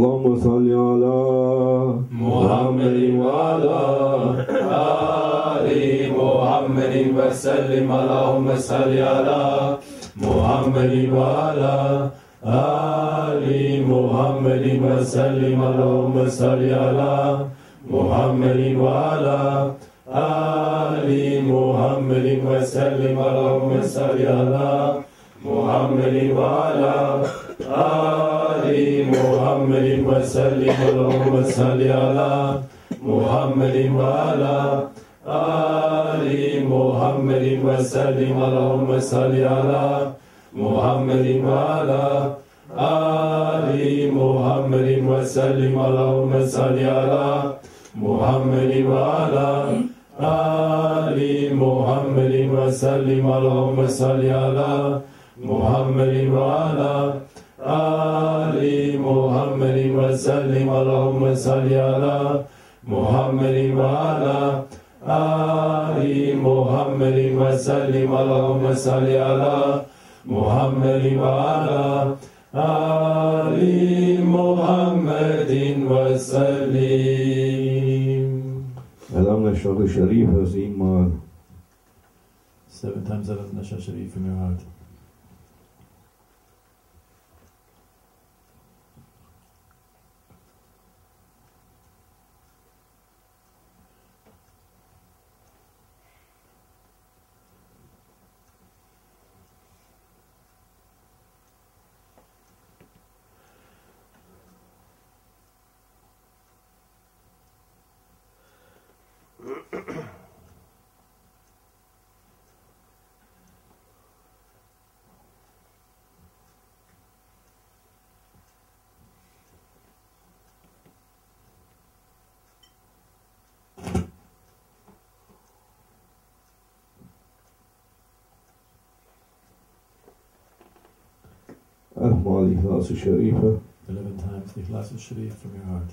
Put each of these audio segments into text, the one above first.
اللهم صل على محمد وعلى آل محمد وسلم. اللهم صل على محمد وعلى آل محمد وسلم. اللهم صل على محمد وعلى آل محمد وسلم. اللهم صل على محمد وعلى آل محمد وسلم. اللهم صل على محمد وعلى آل محمد وسلم. اللهم صل على محمد وعلى آل محمد وسلم. اللهم صل على محمد وعلى آل محمد وسلم. اللهم صل على محمد وعلى آل محمد وسلم. اللهم صل على محمد وعلى آل محمد وسلم. اللهم صل على محمد وعلى آل محمد وسلم. Alam Nashar Sharif has Iman. 7 times out of Nashar Sharif from your heart. Ahmal Ikhlas Sharifa. 11 times the Ikhlas Sharif from your heart.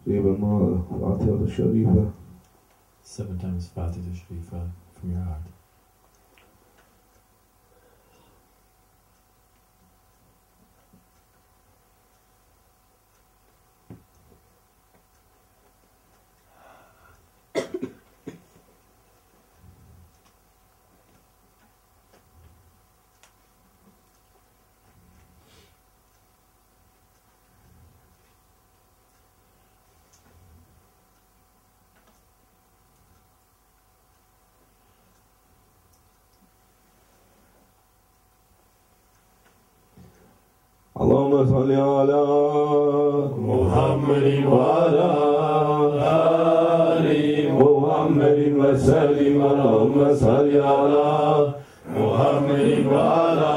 Even more Fatiha Sharifa. 7 times Fatiha Sharifa from your heart. اللهم صل على محمد وعلى آل محمد وسلم. اللهم صل على محمد وعلى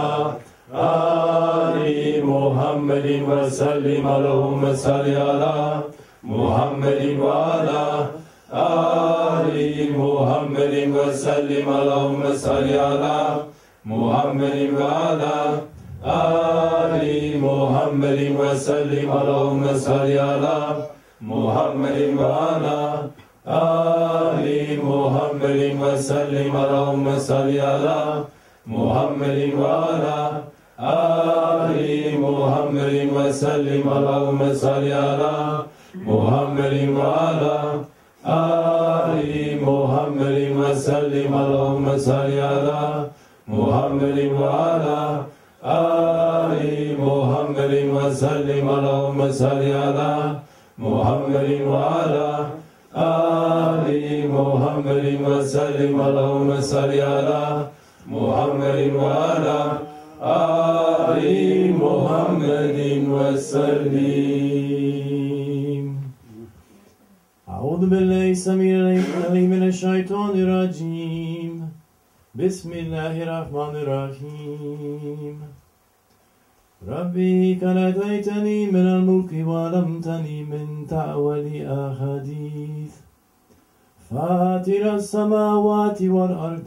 آل محمد وسلم. اللهم صل على محمد وعلى آل محمد وسلم. اللهم صل على محمد وعلى آل محمد وسلم. اللهم صل على محمد وعلى آل محمد وسلم. اللهم صل على محمد وعلى آل محمد وسلم. اللهم صل على محمد وعلى آل محمد وسلم. اللهم صل على محمد وعلى آل محمد وسلم. اللهم صل على محمد وعلى آل محمد وسلم. اللهم صل على محمد وعلى آل محمد وسلم. أعوذ بالله السميع العليم من الشيطان الرجيم. بسم الله الرحمن الرحيم. ربي كان أتيتني من الملك وعلمتني من تأويل الأحاديث فاطر السماوات والأرض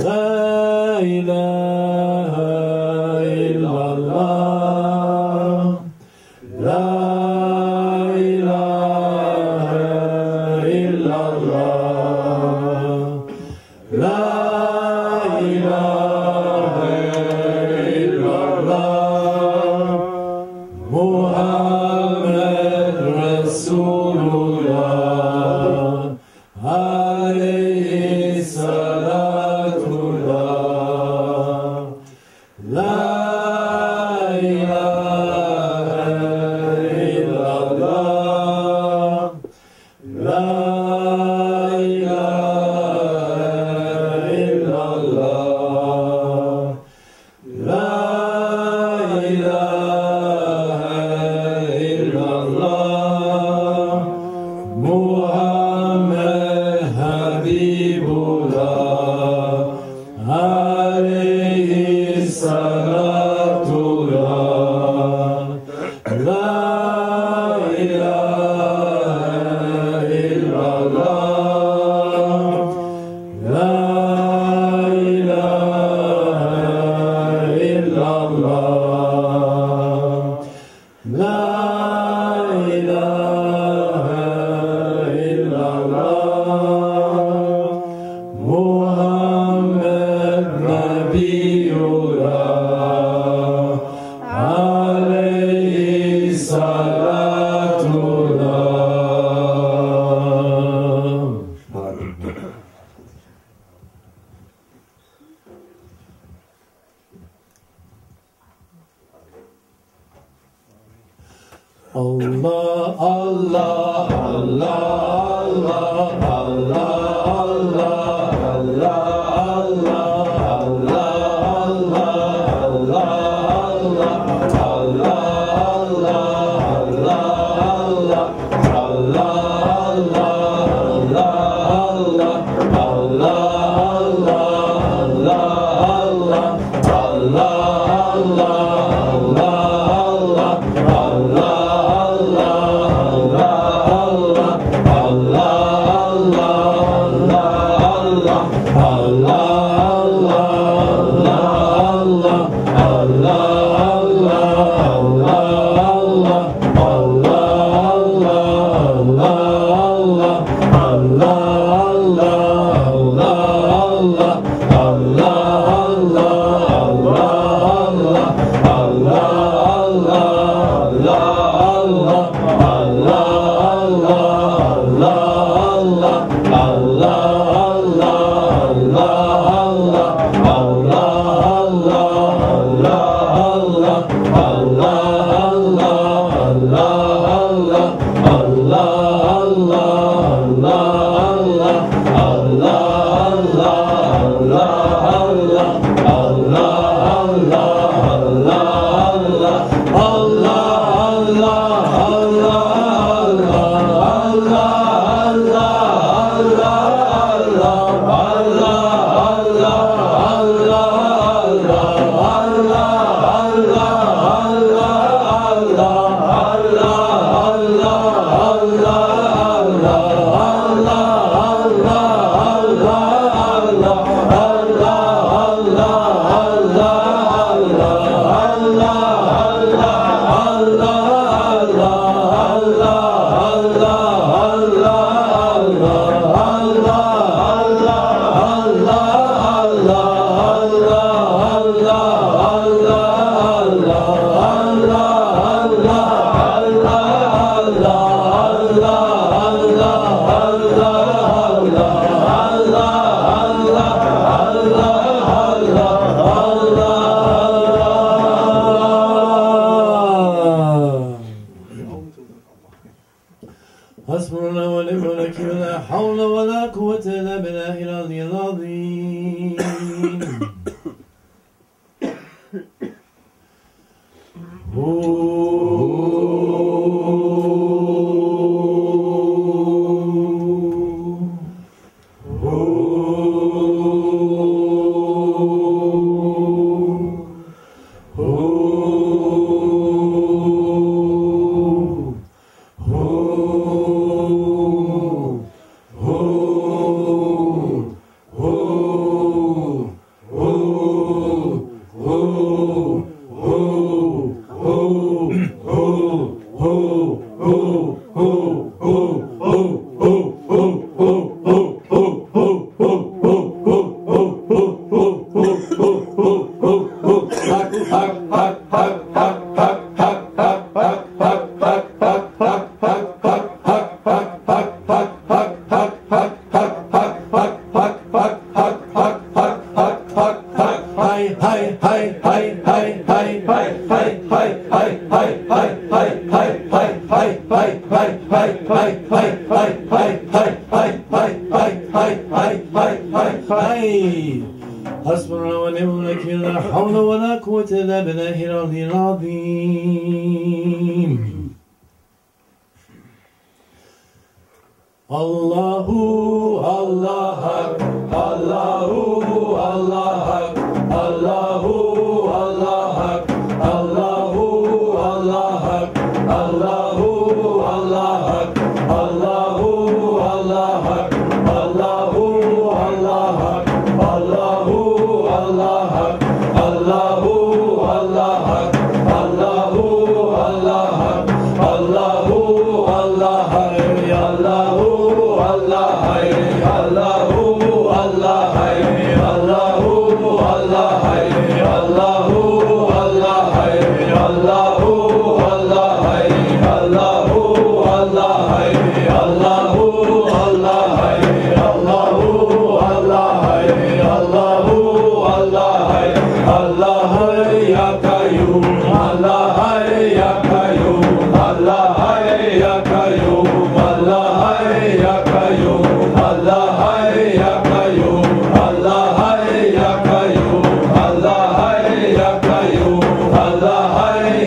La ilaha Allah, Allah, Allah, Allah,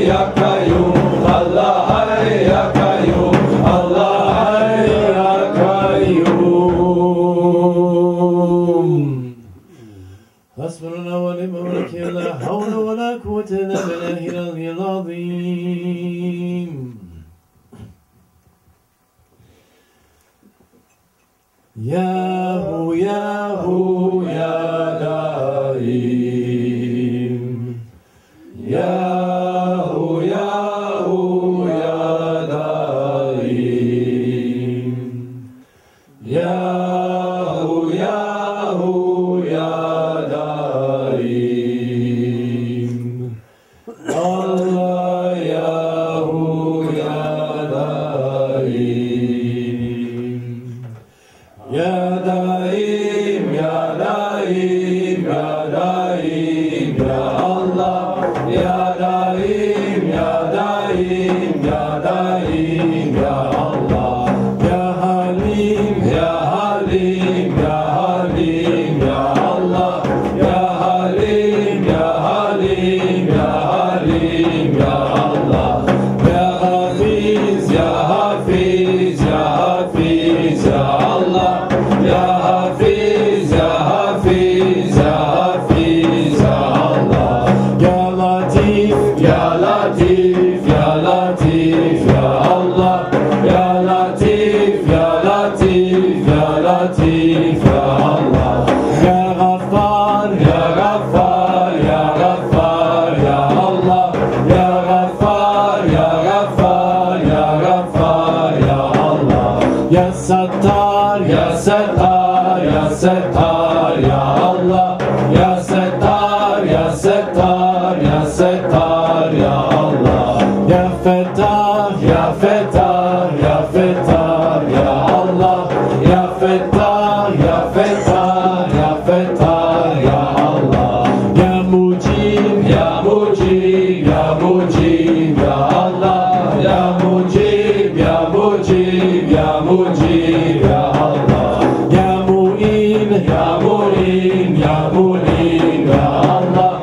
ya Kayyum, Allah Hayy ya Kayyum, Allah Hayy ya Kayyum. حسبنا ونعم الوكيل لا حول ولا قوة إلا بالله العلي العظيم. ياهو ياهو يا دائم، ياهو ياهو يا دائم، ياهو ياهو يا دائم، الله ياهو يا دائم، يا دائم يا دائم يا دائم يا الله، يا دائم يا دائم يا دائم يا الله، يا حليم يا حليم يا حليم يا الله، يا حليم يا حليم يا حليم يا الله، يا حفيظ يا حفيظ يا حفيظ يا الله، يا حفيظ يا حفيظ يا حفيظ يا الله، يا لطيف يا لطيف يا لطيف يا الله، يا لطيف يا لطيف يا لطيف يا الله، يا غفار يا غفار يا غفار يا الله، يا غفار يا غفار يا غفار يا الله، يا ستار يا ستار يا ستار يا الله، يا ستار يا ستار يا ستار يا الله، يا فتار يا فتار يا فتار يا الله، يا فتار يا فتار يا فتار يا الله، يا مجيب يا مجيب يا مجيب يا الله، يا مجيب يا مجيب يا مجيب يا الله، يا معين يا معين يا معين يا الله،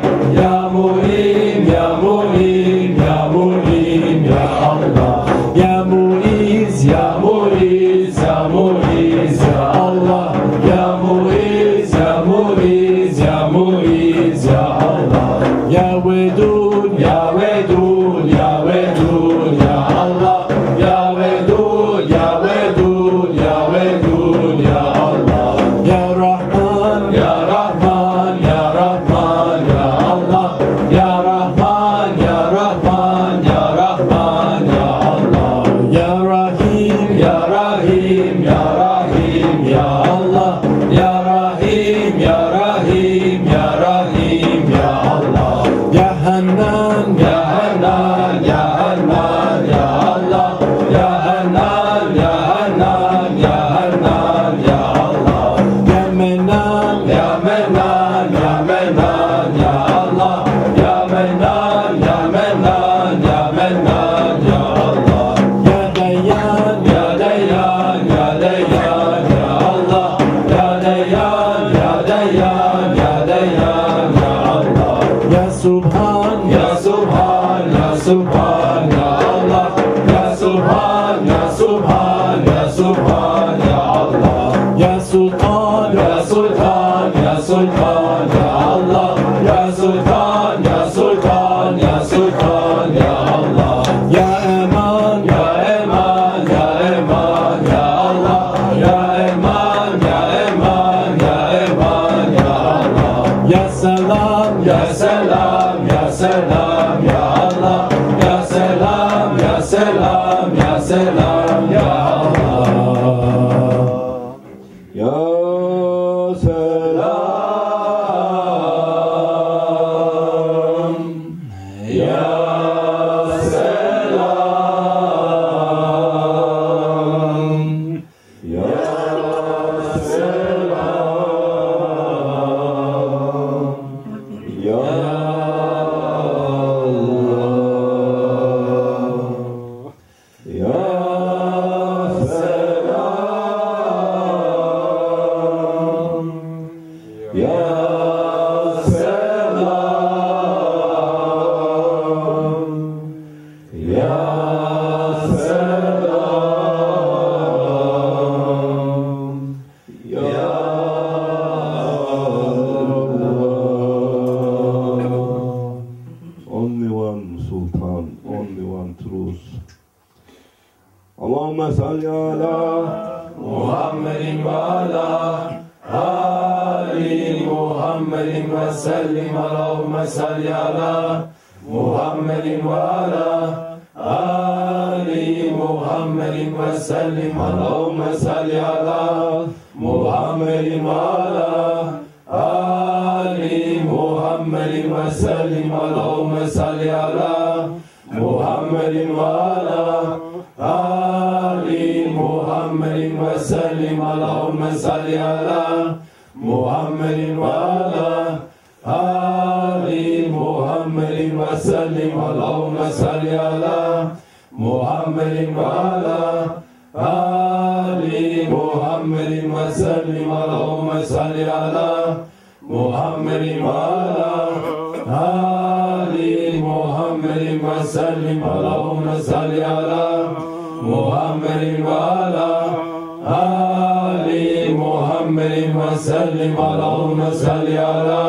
يا معين يا معين يا معين يا الله، يا معيز يا معيز يا معيز يا الله، يا معيز يا معيز يا معيز يا الله، يا ودود يا ودود يا ودود يا الله، يا ودود يا ودود يا ودود يا الله، يا رحمن يا رحمن يا رحمن يا الله، يا رحمن يا رحمن يا رحمن يا الله، يا رحيم يا رحيم يا رحيم يا الله، يا رحيم يا رحيم يا رحيم يا الله، يا حنان يا حنان يا حنان يا الله، يا حنان يا حنان يا حنان يا الله، يا منان يا منان يا منان يا الله، يا منان يا منان يا منان يا الله، يا ديان يا ديان يا ديان يا الله، يا ديان يا ديان يا ديان يا الله، يا سبحان يا سبحان يا سبحان يا الله، يا سبحان يا سبحان يا سبحان يا الله، يا سلطان يا سلطان يا سلطان يا الله، يا سلطان يا سلطان يا سلطان يا الله، يا امان يا امان يا امان يا الله، يا امان يا امان يا امان يا الله، يا سلام يا سلام يا سلام يا الله، يا سلام يا سلام يا سلام يا الله، يا سلام يا سلام يا سلام يا الله يا only one truth. Allahumma salli ala Muhammadin wa ala Ali Muhammadin wa sallim. Allahumma salli ala Muhammadin wa ala Ali Muhammadin wa sallim. Allahumma salli ala Muhammadin wa ala Ali Muhammadin wa sallim. Allahumma salli ala Muhammadin wa ala Ali Muhammadin wa sallim. Allahumma salli ala Muhammadin wa ala Ali Muhammadin wa sallim. Allahumma salli ala Muhammadin wa ala Ali Muhammadin wa sallim. Allahumma salli ala Muhammadin wa ala Ali Muhammadin wa sallim. Allahumma salli ala Muhammadin wa ala Ali Muhammadin wa sallim. Allahumma salli ala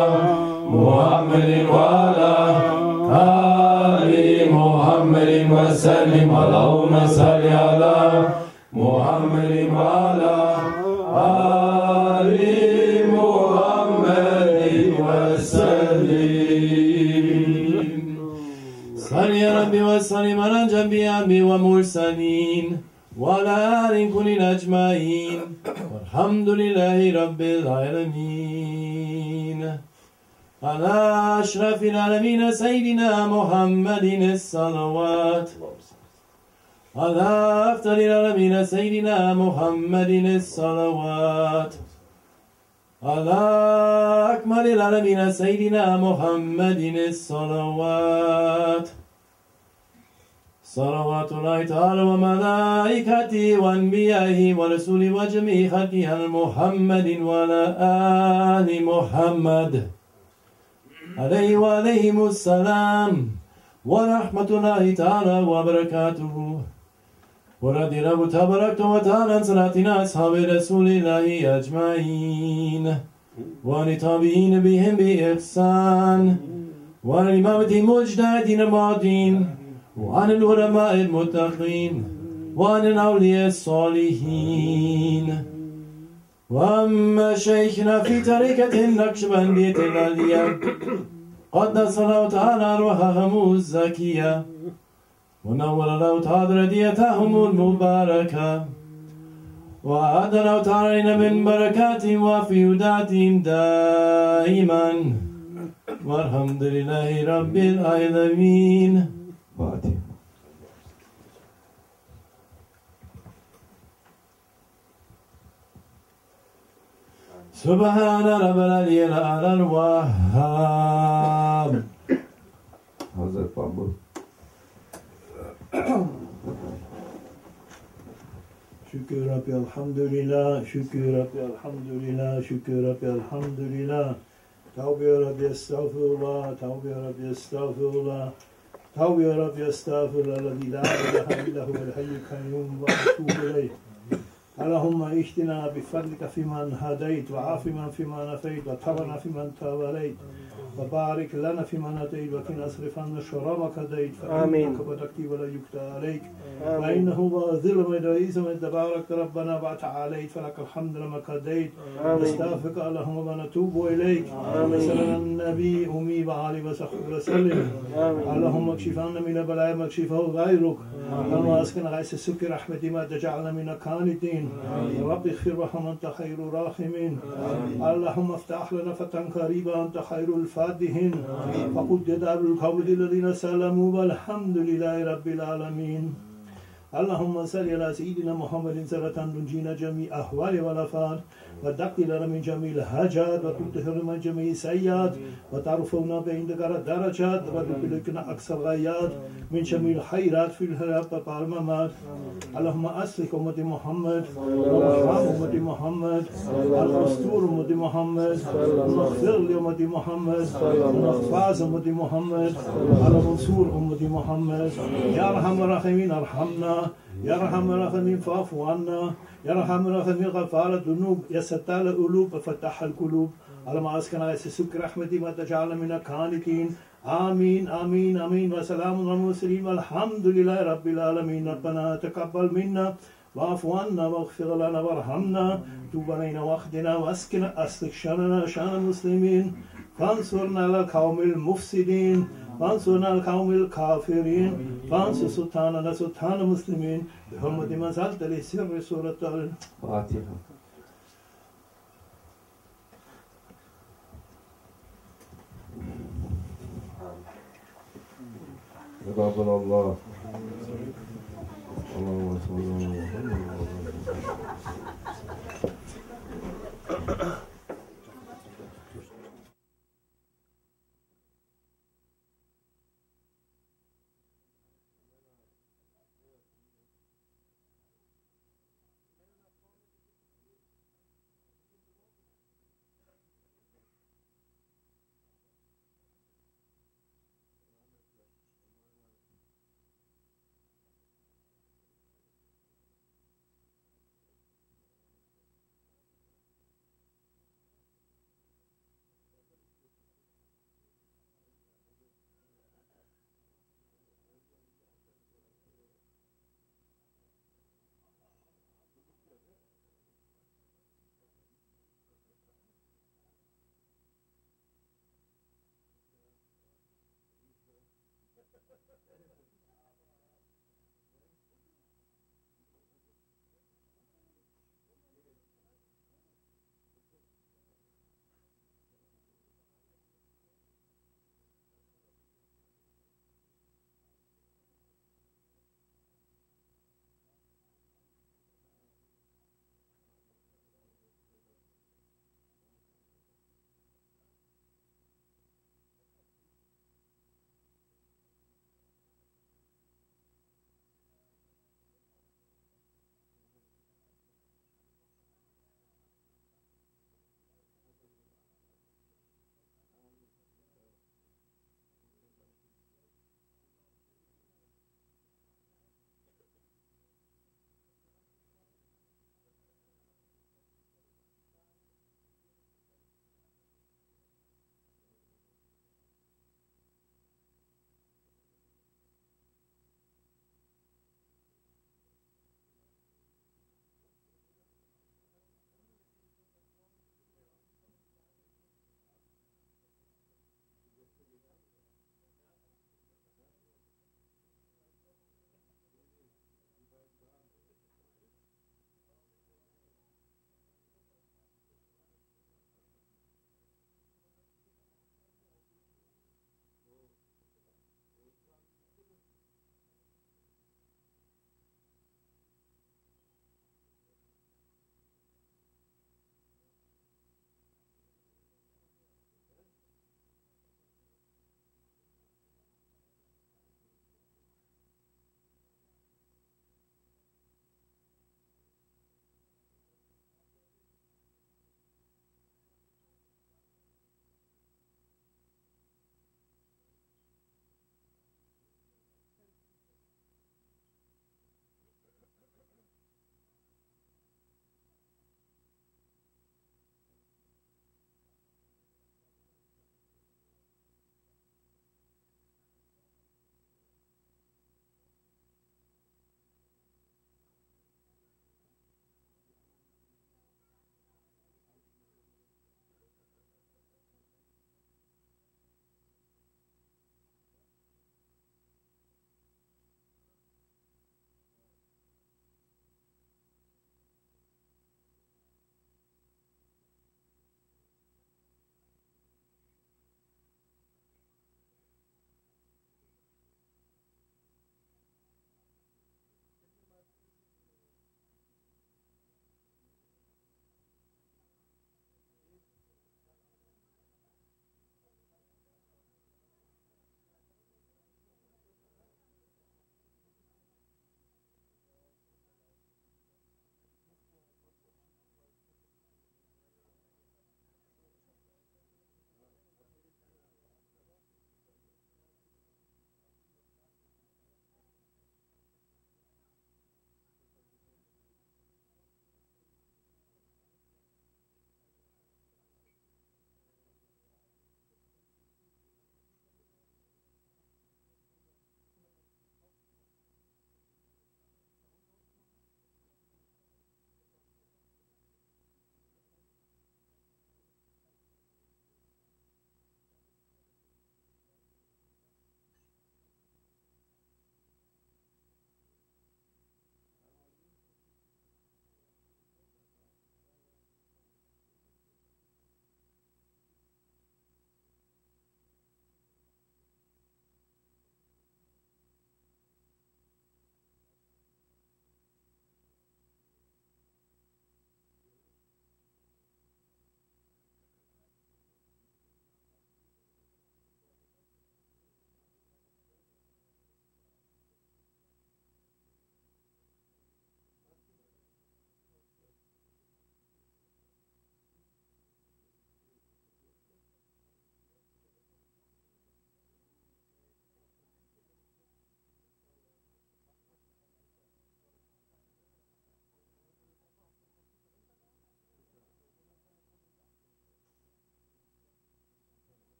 Muhammadin wa ala Ali Muhammadin wa sallim. Allahumma salli ala Muhammadin wa ala Ali Muhammadin wa sallim. صل يا ربي وسلم على جميع الأنبياء والمرسلين وعلى آل كل أجمعين والحمد لله رب العالمين. على أشرف العالمين سيدنا محمد الصلوات. على أفضل العالمين سيدنا محمد الصلوات. على أكمل العالمين سيدنا محمد الصلوات. صلوات الله تعالى وملائكته وأنبيائه ورسوله وجميع خلقه محمد وعلى آل محمد عليه وعليهم السلام ورحمة الله تعالى وبركاته. ورضي الله تبارك وتعالى عن سادتنا أصحاب رسول الله أجمعين وعن التابعين بهم بإحسان وعن الإمامة المجتهدين المعدين وعن العلماء المتقين وعن الأولياء الصالحين. وأما شيخنا في طريقة النقشبندية العليا قدس الله تعالى روحهم الزكية ونور الله تعالى رديتهم المباركة وأعد الله تعالى من بركات وفيودات دائما والحمد لله رب العالمين. Fatiha. سبحان رب العلي الأعلى الوهاب. Hazret Baba. Şükür Rabbi elhamdülillah, şükür Rabbi elhamdülillah, şükür Rabbi elhamdülillah. Tavbe ya Rabbi estağfurullah, tavbe ya Rabbi estağfurullah. Tavbe ya Rabbi estağfurullah, la ilahe illahu vel hayyul kayyum ve etûbü ileyh. Allahümme ihdina bifadlika fiman hadayt ve afiman fiman afeyt ve tabana fiman tavaleyt. وبارك لنا فيما نتيت وقنا اصرف عنا شر ما قضيت فإنك تقضي ولا يقضى عليك فإنه ذل من رئيس من تبارك ربنا وتعاليت فلك الحمد لما قضيت نستغفرك اللهم ونتوب إليك وسلم النبي أمي وعلي وصحبه وسلم. اللهم اكشف عنا من البلاء ما يكشفه غيرك. اللهم اسكن غيث السكر رحمتي ما تجعلنا من القانتين. رب اغفر وارحم أنت خير الراحمين. اللهم افتح لنا فتحا قريبا أنت خير الفاتحين. فقد دار القوم الذين سلموا والحمد لله رب العالمين. اللهم صل على سيدنا محمد صلاة تنجينا جميع أحوال والآفات وتقضي لنا من جميع الحاجات وتطهرنا من جميع السيئات وترفعنا عندك الدرجات وتبلغنا أقصى الغايات من جميع الخيرات في الحياة والممات. اللهم أصلح أمة محمد وارحم أمة محمد واستر أمة محمد واغفر لأمة محمد واحفظ أمة محمد وانصر أمة محمد. يا أرحم الراحمين ارحمنا، يا أرحم الراحمين فاعف عنا، يا أرحم الراحمين غفار الذنوب، يا ستار القلوب وفتح القلوب. اللهم اسكن على سكر رحمتي ما تجعل من القانتين. آمين آمين آمين وسلام على المرسلين والحمد لله رب العالمين. ربنا تقبل منا واعف عنا واغفر لنا وارحمنا توب علينا واهدنا واسقنا أصلح شأننا شأن المسلمين وانصرنا على القوم المفسدين وانصرنا على القوم الكافرين وانصر سلطاننا سلطان المسلمين بحرمة ما زلت لسر سورة الفاتحة. تقبل الله. اللهم صل على محمد.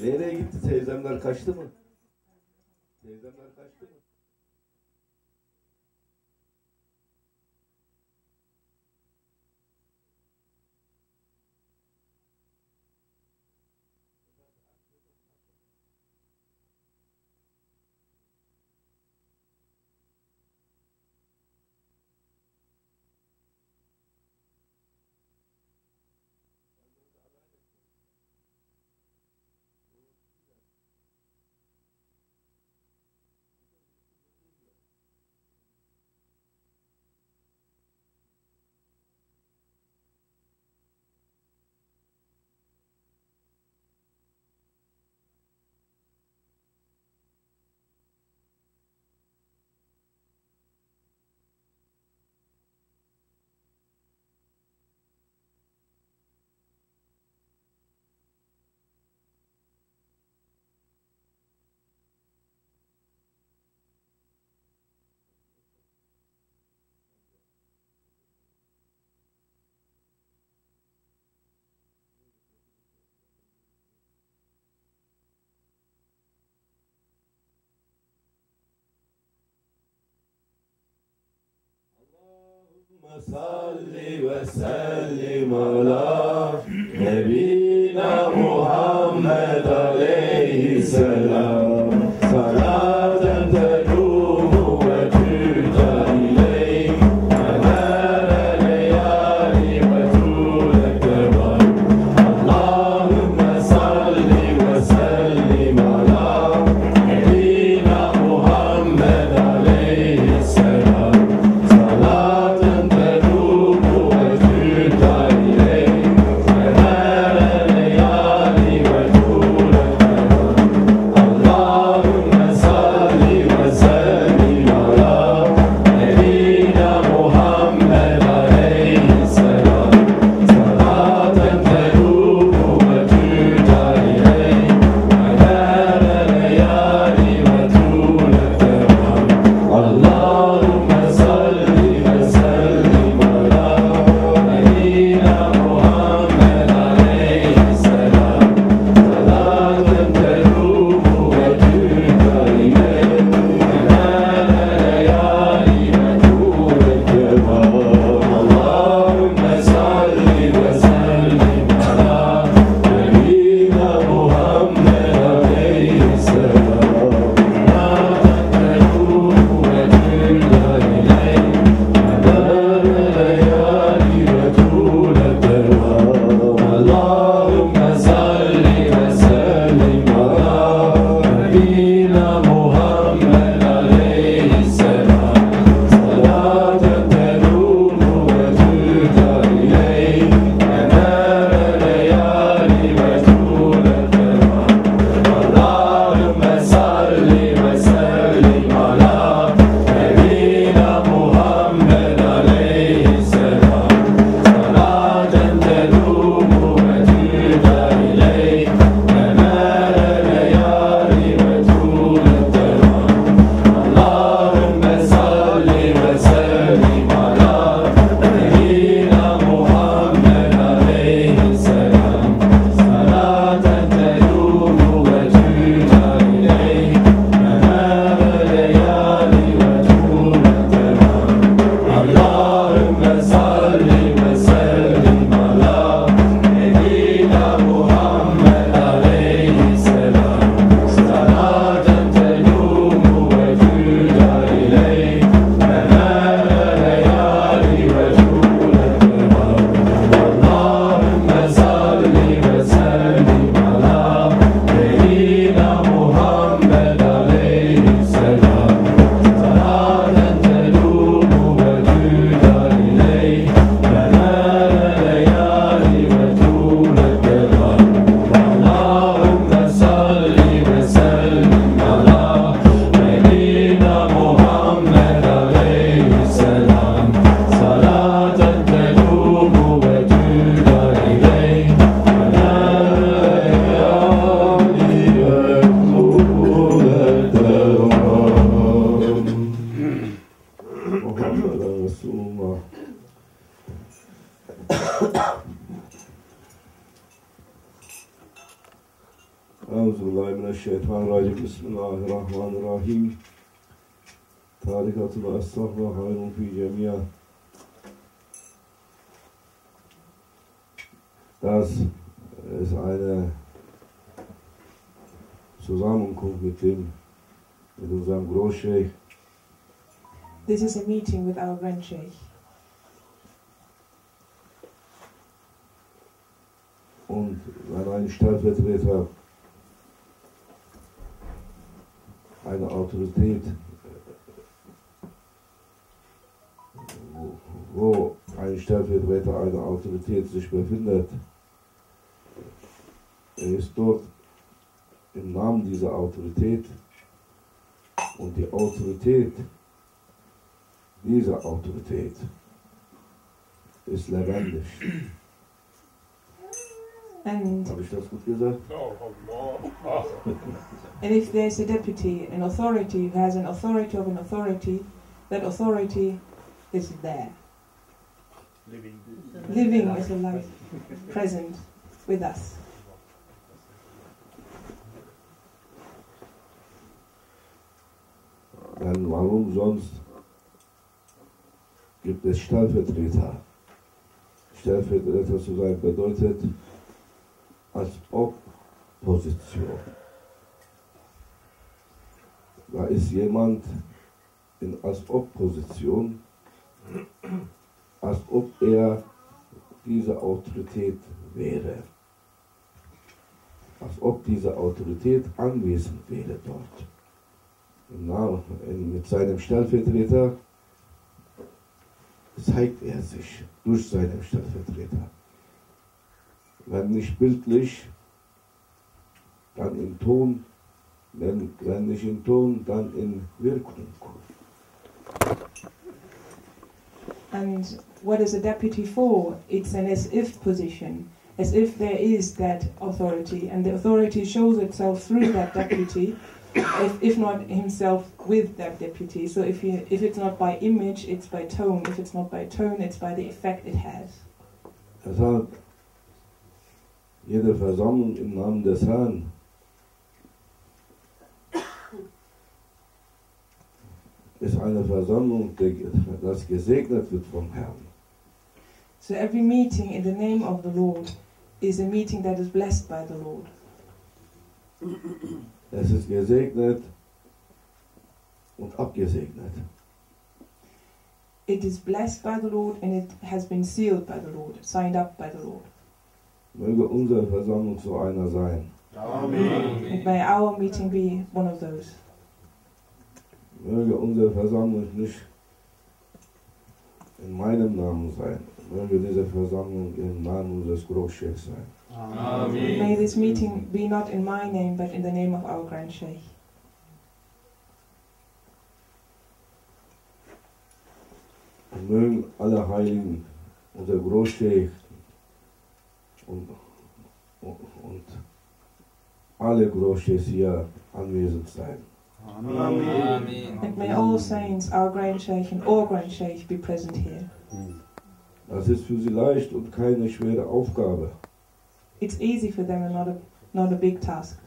Nereye gitti? Teyzemler kaçtı mı? Teyzemler kaçtı mı? Salli ve sellim ala Nebina Muhammed aleyhisselam. Salaten tedumu ve tüta ileyk Emel leyali ve tulek devar. Allahümme salli ve sellim ala Nebina Muhammed Muhammad Rasulullah. أعوذ بالله من الشيطان الرجيم بسم الله الرحمن الرحيم طريقة الصحبة خير في جميع. Das ist eine Zusammenkunft mit unserem Großscheich. This is a meeting with our Grand Sheikh. Und wenn ein Stellvertreter eine Autorität, wo ein Stellvertreter einer Autorität sich befindet, er ist dort im Namen dieser Autorität und die Autorität dieser Autorität ist lebendig. And, Habe ich das gut gesagt? and if there's a deputy, an authority who has an authority of an authority, that authority is there. Living is alive, present with us. Dann warum sonst gibt es Stellvertreter? Stellvertreter zu sein bedeutet als Opposition. Da ist jemand als Opposition, als ob er diese Autorität wäre. Als ob diese Autorität anwesend wäre dort. Mit seinem Stellvertreter zeigt er sich durch seinen Stellvertreter. Wenn nicht bildlich, dann in Ton, wenn nicht in Ton, dann in Wirkung. And what is a deputy for? It's an as-if position, as if there is that authority, and the authority shows itself through that deputy, if not himself with that deputy. So if it's not by image, it's by tone. If it's not by tone, it's by the effect it has. Deshalb jede Versammlung im Namen des Herrn ist eine Versammlung, das gesegnet wird vom Herrn. So every meeting in the name of the Lord is a meeting that is blessed by the Lord. Es ist gesegnet und abgesegnet. It is blessed by the Lord and it has been sealed by the Lord, signed up by the Lord. Möge unsere Versammlung so einer sein. Amen. And may our meeting be one of those. Möge unsere Versammlung nicht in meinem Namen sein. Möge diese Versammlung im Namen unseres Großscheichs sein. Amen. May this meeting be not in my name but in the name of our Grand Sheikh. Und mögen alle Heiligen, unser Großscheich und alle Großscheichs hier anwesend sein. Amen. And may all saints, our Grand Sheikh and all Grand Sheikh be present here. Das ist für sie leicht und keine schwere Aufgabe. It's easy for them and not a big task.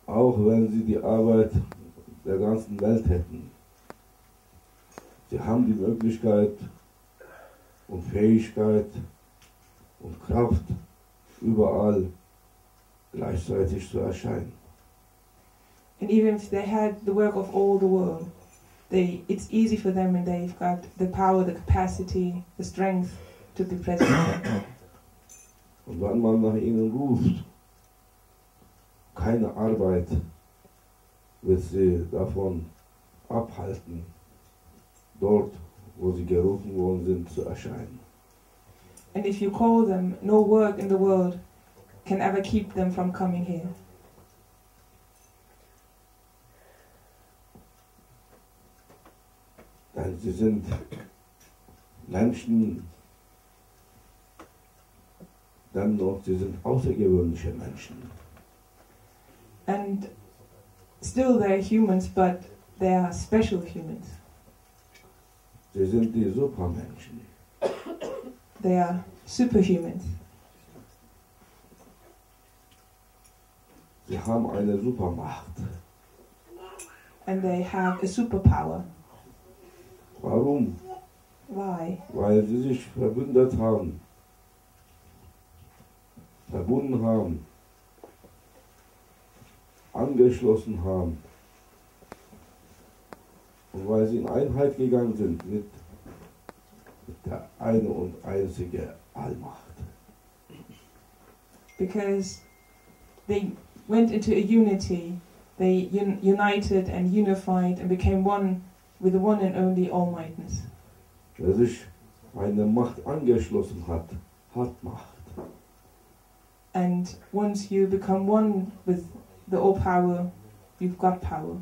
Auch wenn sie die Arbeit der ganzen Welt hätten. Sie haben die Möglichkeit und Fähigkeit und Kraft, überall gleichzeitig zu erscheinen. And even if they had the work of all the world, it's easy for them and they've got the power, the capacity, the strength to be present. Und wenn man nach ihnen ruft, keine Arbeit wird sie davon abhalten, dort, wo sie gerufen worden sind, zu erscheinen. And if you call them, no work in the world can ever keep them from coming here. Denn sie sind Menschen, dennoch, sie sind außergewöhnliche Menschen. And still they're humans, but they are special humans. Sie sind die Supermenschen. They are superhumans. Sie haben eine Supermacht. And they have a superpower. Warum? Why? Weil sie sich verbündet haben, verbunden haben, angeschlossen haben und weil sie in Einheit gegangen sind mit der eine und einzige Allmacht. Because they went into a unity, they united and unified and became one with the one and only Almightiness. Wer sich eine Macht angeschlossen hat, hat Macht. And once you become one with the all power, you've got power.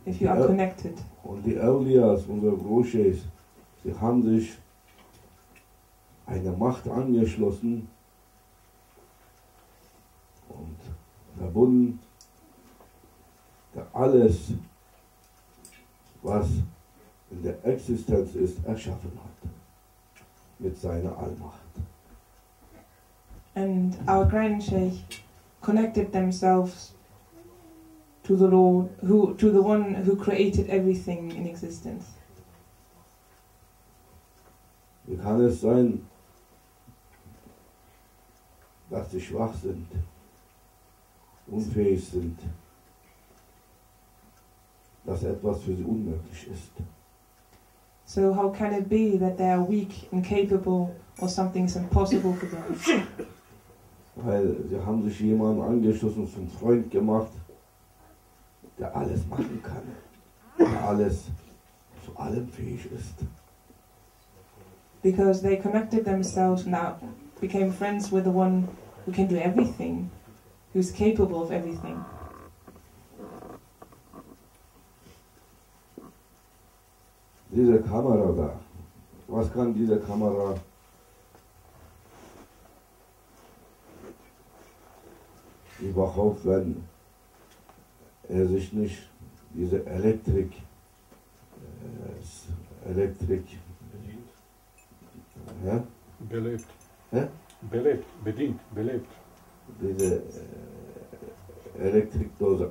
If you are connected. Und die Awliyas, unsere Broschers, sie haben sich eine Macht angeschlossen und verbunden, der alles, was in der Existenz ist, erschaffen hat, mit seiner Allmacht. And our Grand Sheikh connected themselves to the Lord, to the one who created everything in existence. Wie kann es sein, dass sie schwach sind, unfähig sind, dass etwas für sie unmöglich ist? So how can it be that they are weak, incapable, or something's impossible for them? Weil sie haben sich jemanden angeschlossen, zum Freund gemacht, der alles machen kann, der alles zu allem fähig ist. Because they connected themselves, now became friends with the one who can do everything, who's capable of everything. Diese Kamera da, was kann diese Kamera? Überhaupt, wenn er sich nicht diese Elektrik bedient. Ja? Belebt. Ja? Belebt, bedient, belebt. Diese Elektrikdose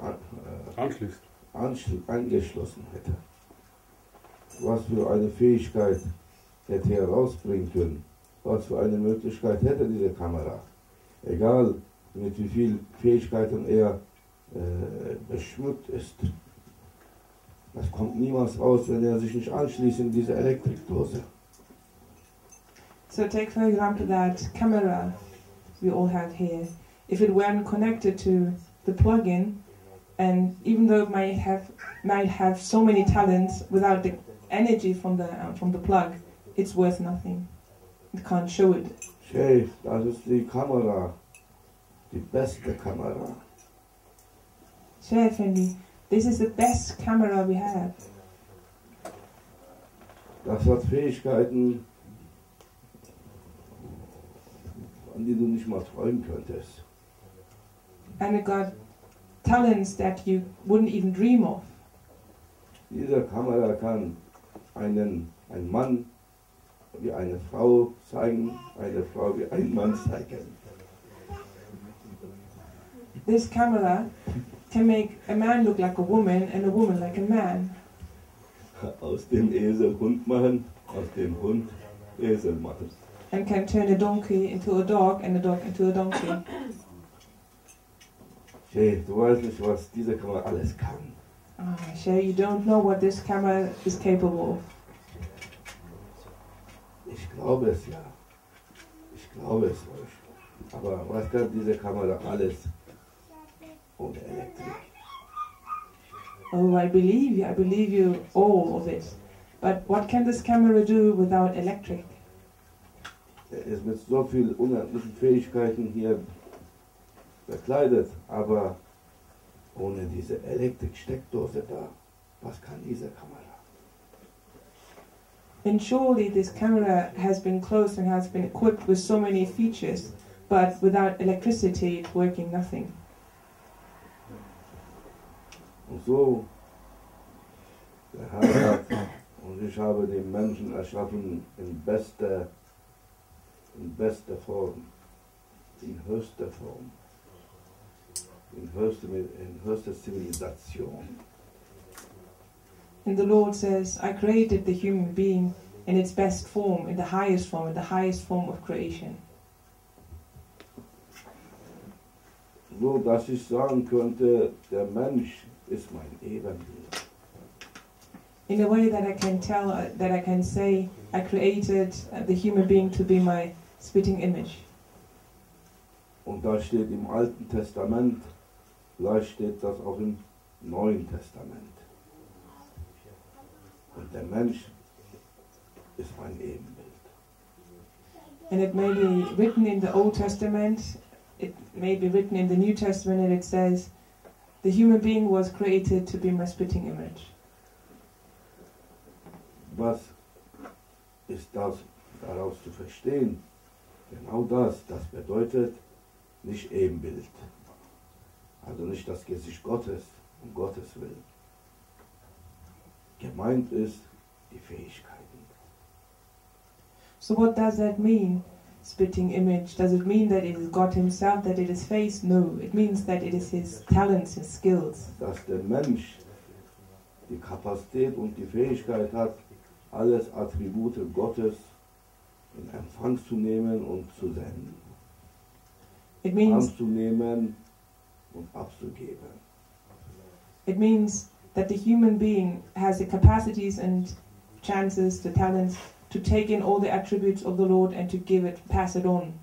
Anschließt. angeschlossen hätte. Was für eine Fähigkeit hätte er rausbringen können? Was für eine Möglichkeit hätte diese Kamera? Egal mit wie viel Fähigkeiten er beschmückt ist. Das kommt niemals raus, wenn er sich nicht anschließt in diese Elektrikdose. So take for example that camera we all have here. If it weren't connected to the plug-in, and even though it might have so many talents, without the energy from the plug, it's worth nothing. It can't show it. Sheikh, das ist die Kamera, die beste Kamera. Sheikh Effendi, this is the best camera we have. Das hat Fähigkeiten, an die du nicht mal träumen könntest. And it got talents that you wouldn't even dream of. Diese Kamera kann einen Mann wie eine Frau zeigen, eine Frau wie einen Mann zeigen. This camera can make a man look like a woman and a woman like a man. Aus dem Esel Hund machen, aus dem Hund Esel machen. And can turn a donkey into a dog and a dog into a donkey. Hey, du weißt nicht, was diese Kamera alles kann. Oh, Shay, you don't know what this camera is capable of. Ich glaube es ja. Ich glaube es euch. Aber was kann diese Kamera alles ohne Elektrik? Oh, I believe you all of it. But what can this camera do without electric? Er ist mit so vielen unendlichen Fähigkeiten hier bekleidet, aber ohne diese Elektriksteckdose da, was kann diese Kamera? And surely this camera has been closed and has been equipped with so many features, but without electricity it's working nothing. Und so, der Herr hat, und ich habe den Menschen erschaffen in bester Form, in höchster Form, in höchster Zivilisation. And the Lord says, I created the human being in its best form, in the highest form of creation. So, dass ich sagen könnte, der Mensch ist mein Ebenbild. In a way that I can tell, that I can say, I created the human being to be my spitting image. Und da steht im Alten Testament, vielleicht steht das auch im Neuen Testament. Und der Mensch ist mein Ebenbild. And it may be written in the Old Testament, it may be written in the New Testament, and it says, the human being was created to be my spitting image. Was ist das daraus zu verstehen? Genau das bedeutet nicht Ebenbild. Also nicht das Gesicht Gottes, um Gottes Willen. Gemeint ist die Fähigkeiten. So what does that mean, spitting image? Does it mean that it is God himself, that it is face? No, it means that it is his talents, his skills. Dass der Mensch die Kapazität und die Fähigkeit hat, alles Attribute Gottes in Empfang zu nehmen und zu senden. It means Anzunehmen und abzugeben. It means that the human being has the capacities and chances, the talents to take in all the attributes of the Lord and to give it, pass it on.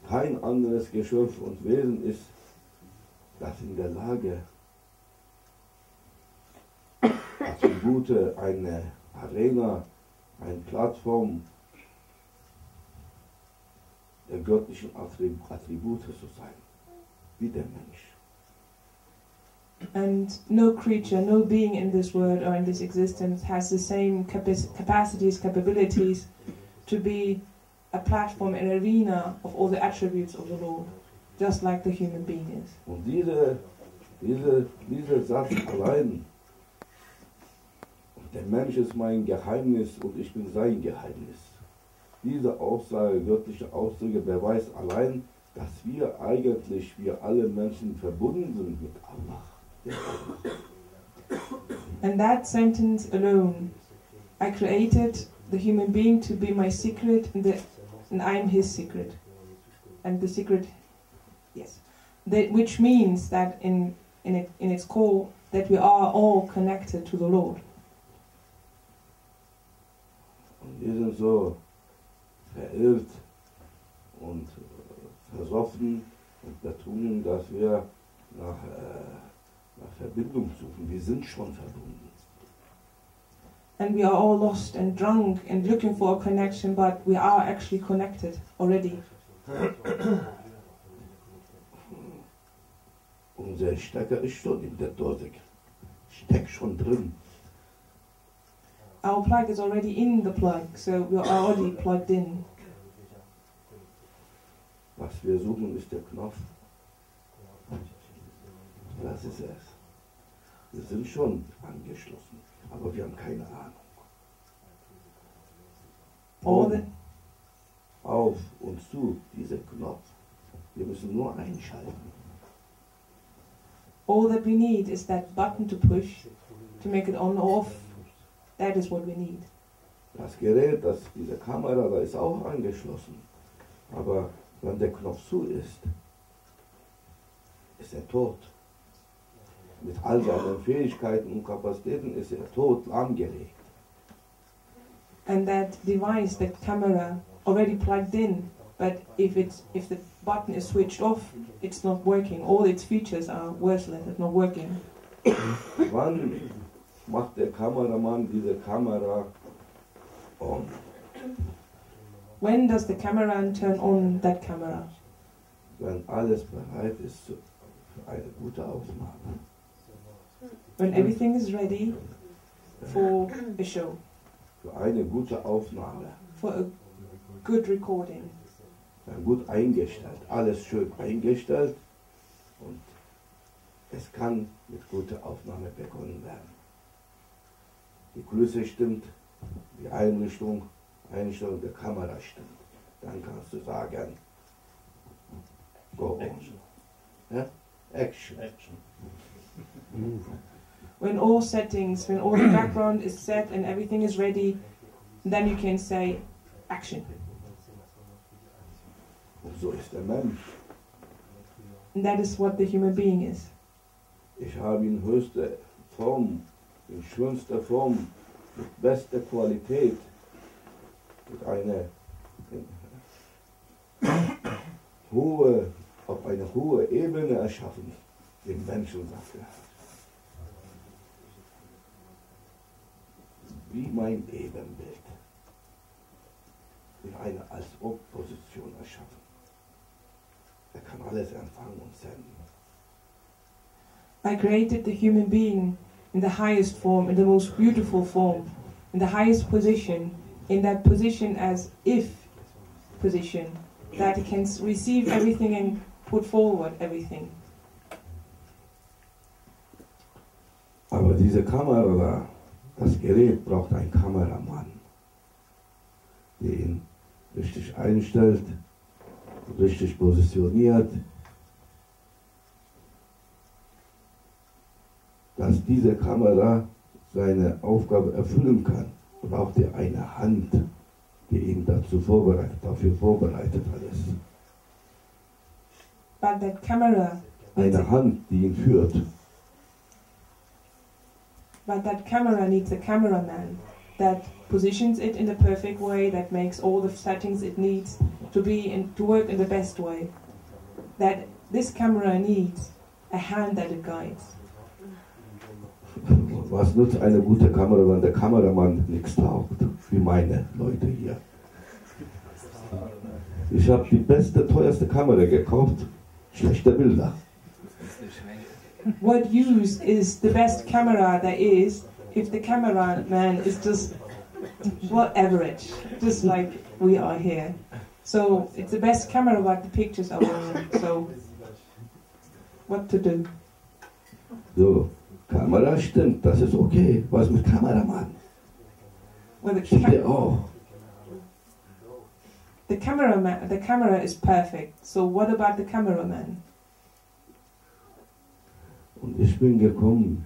Kein anderes Geschöpf und Wesen ist das in der Lage, Attribute, eine Arena, eine Plattform der göttlichen Attribute zu sein, wie der Mensch. And no creature, no being in this world or in this existence has the same capacities, capabilities to be a platform, an arena of all the attributes of the Lord, just like the human being is. Und dieser Satz allein, der Mensch ist mein Geheimnis und ich bin sein Geheimnis. Diese Aussage, göttliche Aussage, beweist allein, dass wir alle Menschen verbunden sind mit Allah. And that sentence alone, I created the human being to be my secret, and I am his secret. And the secret, yes, which means that in its core, that we are all connected to the Lord. Und wir sind so verirrt und versoffen und betrunken, dass wir nach Verbindung suchen. Wir sind schon verbunden. And we are all lost and drunk and looking for a connection, but we are actually connected already. Unser Stecker ist schon in der Dose. Steckt schon drin. Our plug is already in the plug, so we are already plugged in. Was wir suchen, ist der Knopf. Das ist es. Wir sind schon angeschlossen, aber wir haben keine Ahnung. Auf und zu, dieser Knopf. Wir müssen nur einschalten. All that we need is that button to push, to make it on or off. That is what we need. Das Gerät, diese Kamera, da ist auch angeschlossen. Aber wenn der Knopf zu ist, ist er tot. Mit all seinen Fähigkeiten und Kapazitäten ist er tot, lahmgelegt. And that device, that camera, already plugged in, but if the button is switched off, it's not working. All its features are worthless, it's not working. Wann macht der Kameramann diese Kamera on? When does the cameraman turn on that camera? Wenn alles bereit ist für eine gute Aufnahme. When everything is ready for a show, Für eine gute Aufnahme. for a good recording. Dann gut eingestellt, alles schön eingestellt und Es kann mit guter Aufnahme begonnen werden. Die Größe stimmt, die Einrichtung der Kamera stimmt. Dann kannst du sagen, go on. Ja? Action. When all settings, when all the background is set and everything is ready, then you can say action. Und so ist der Mensch. And that is what the human being is. Ich habe in höchster Form, in schönster Form, mit bester Qualität, mit einer auf eine hohe Ebene erschaffen, den Menschen, sagt er. Wie mein Ebenbild. In einer Als-Ob-Position erschaffen. Er kann alles empfangen und senden. I created the human being in the highest form, in the most beautiful form, in the highest position, in that position as if position, that he can receive everything and put forward everything. Aber diese Kamera, das Gerät braucht einen Kameramann, der ihn richtig einstellt, richtig positioniert, dass diese Kamera seine Aufgabe erfüllen kann, braucht er eine Hand, die ihn dafür vorbereitet alles. But that camera, Eine Hand, die ihn führt. but that camera needs a cameraman that positions it in the perfect way, that makes all the settings it needs to work in the best way. That this camera needs a hand that it guides. Was nutzt eine gute Kamera, wenn der Kameramann nichts taugt, wie meine Leute hier? Ich habe die beste, teuerste Kamera gekauft, schlechte Bilder. What use is the best camera there is if the cameraman is just, well, average, just like we are here. So it's the best camera, but the pictures are wrong. So what to do? So, Kamera stimmt, das ist okay. Was mit Kameramann? Well, Stimmt der auch? the camera is perfect. So what about the cameraman? Und ich bin gekommen,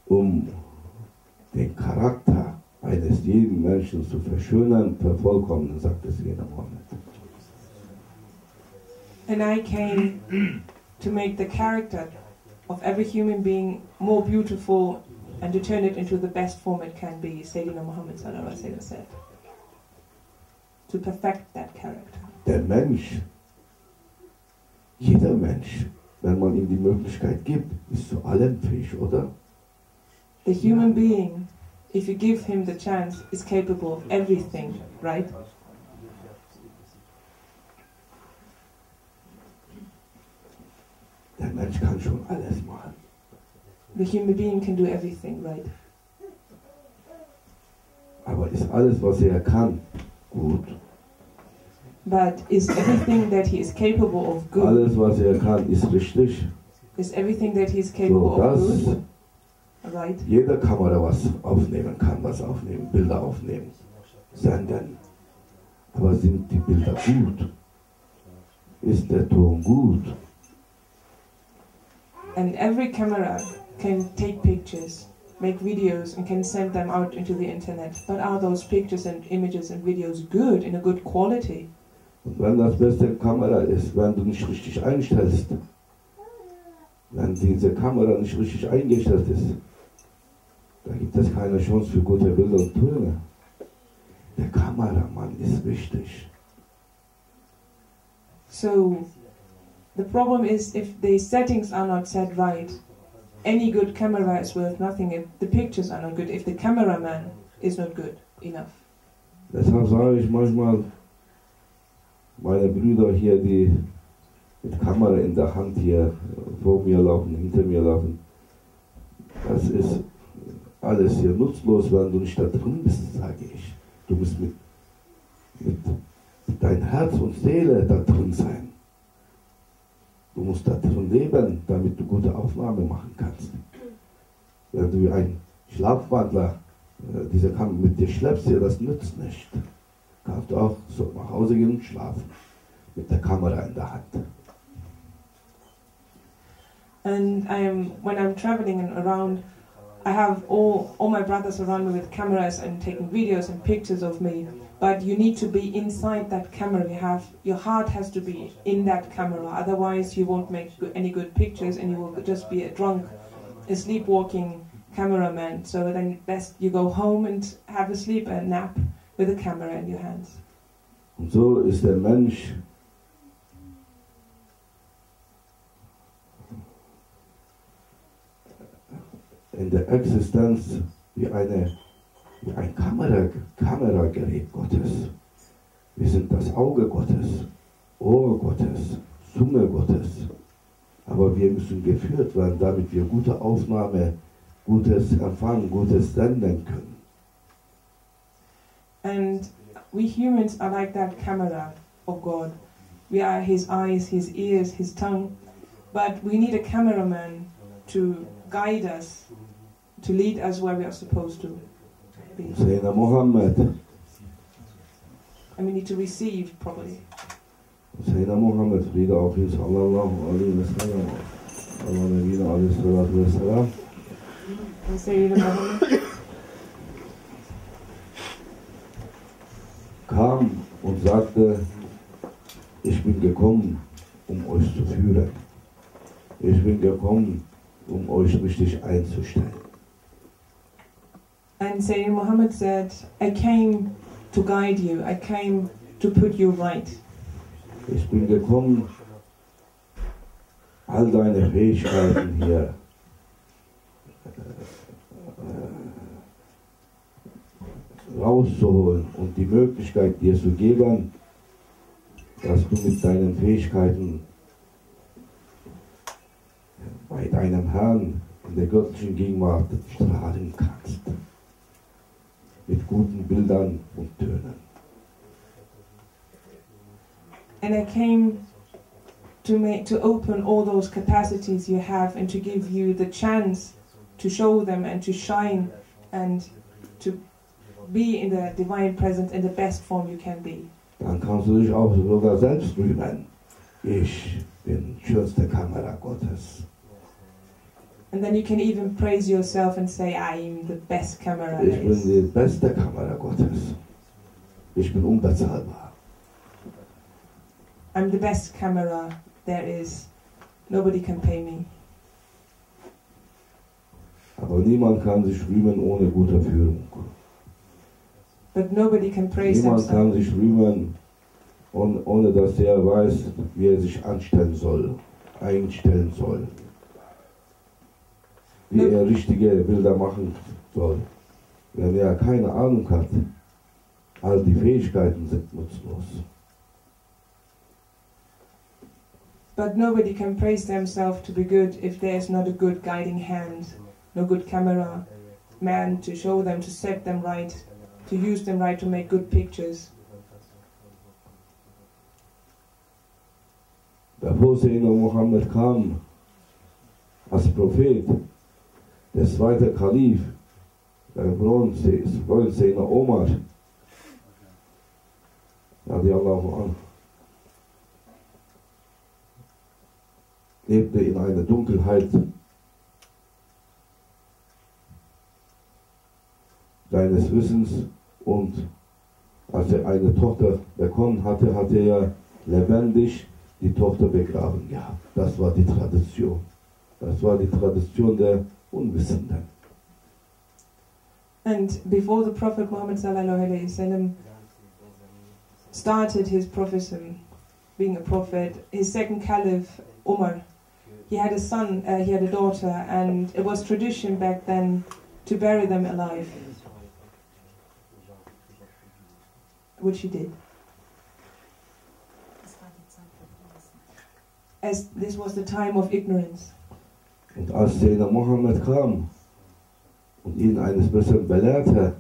um den Charakter eines jeden Menschen zu verschönern, vervollkommnen, sagt es jeder Mohammed. And I came to make the character of every human being more beautiful and to turn it into the best form it can be, Sayyidina Muhammad sallallahu alaihi wasallam said. To perfect that character. Der Mensch, jeder Mensch, wenn man ihm die Möglichkeit gibt, ist zu allem fähig, oder? The human being, if you give him the chance, is capable of everything, right? Der Mensch kann schon alles machen. The human being can do everything, right? Aber ist alles, was er kann, gut? But is everything that he is capable of good? Alles, was er kann, ist richtig. Is everything that he is capable So, of dass good? Right? jede Kamera was aufnehmen kann, Bilder aufnehmen, senden. Aber sind die Bilder gut? Ist der Ton gut? And every camera can take pictures, make videos, and can send them out into the internet. But are those pictures and images and videos good, in a good quality? Und wenn das beste Kamera ist, wenn du nicht richtig einstellst, wenn diese Kamera nicht richtig eingestellt ist, dann gibt es keine Chance für gute Bilder und Töne. Der Kameramann ist wichtig. So, the problem is if the settings are not set right, any good camera is worth nothing if the pictures are not good, if the cameraman is not good enough. Deshalb sage ich manchmal, meine Brüder hier, die mit Kamera in der Hand hier vor mir laufen, hinter mir laufen, das ist alles hier nutzlos, wenn du nicht da drin bist, sage ich. Du musst mit dein Herz und Seele da drin sein. Du musst da drin leben, damit du gute Aufnahme machen kannst. Wenn du wie ein Schlafwandler diese Kamera mit dir schleppst, dir das nützt nicht. Kannst du auch so nach Hause gehen und schlafen. Mit der Kamera in der Hand. And when I'm traveling around, I have all my brothers around me with cameras and taking videos and pictures of me. But you need to be inside that camera. Your heart has to be in that camera. Otherwise, you won't make any good pictures, and you will just be a drunk, a sleepwalking cameraman. So then, best you go home and have a sleep, a nap with a camera in your hands. Und so ist der Mensch in der Existenz wie ein Kameragerät Gottes. Wir sind das Auge Gottes, Ohr Gottes, Zunge Gottes. Aber wir müssen geführt werden, damit wir gute Aufnahme, gutes Empfangen, gutes senden können. And we humans are like that camera of God. We are His eyes, His ears, His tongue. But we need a cameraman to guide us, to lead us where we are supposed to be. Sayyidina Muhammad. And we need to receive properly. Sayyidina Muhammad, Friede auf ihn, sallallahu alaihi wasallam. Allah Nabina alaihi salatu wassalam. Sayyidina Muhammad kam und sagte, ich bin gekommen, um euch zu führen. Ich bin gekommen, um euch richtig einzustellen. And Sayyidina Muhammad said, I came to guide you, I came to put you right. Ich bin gekommen, all deine Fähigkeiten hier rauszuholen und die Möglichkeit dir zu geben, dass du mit deinen Fähigkeiten bei deinem Herrn in der göttlichen Gegenwart strahlen kannst. Mit guten Bildern und Tönen. And I came to open all those capacities you have and to give you the chance to show them and to shine and to be in the divine presence in the best form you can be. Dann kannst du dich auch sogar selbst rühmen. Ich bin schönste Kamera Gottes. And then you can even praise yourself and say, I am the best camera Ich there bin is. die beste Kamera Gottes. Ich bin unbezahlbar. I'm the best camera there is. Nobody can pay me. Aber niemand kann sich rühmen ohne gute Führung. But nobody can praise Niemand kann himself. sich rühmen, ohne dass er weiß, wie er sich anstellen soll, einstellen soll. Wie er richtige Bilder machen soll. Wenn er keine Ahnung hat, all die Fähigkeiten sind nutzlos. But nobody can praise themselves to be good if there's not a good guiding hand, no good camera man to show them, to set them right, to use them right, to make good pictures. Bevor Sayyidina Muhammad kam als Prophet, der zweite Kalif, der Freund Sayyidina Omar, radiallahu anhu, lebte in einer Dunkelheit seines Wissens, und als er eine Tochter bekommen hatte, hatte er lebendig die Tochter begraben gehabt. Das war die Tradition. Das war die Tradition der Unwissenden. And before the Prophet Muhammad ﷺ started his prophecy, being a prophet, his second caliph, Umar, he had a son, he had a daughter, and it was tradition back then to bury them alive, which he did. As this was the time of ignorance. Und als Sayyidina Muhammad kam und ihn eines Besseren belehrte,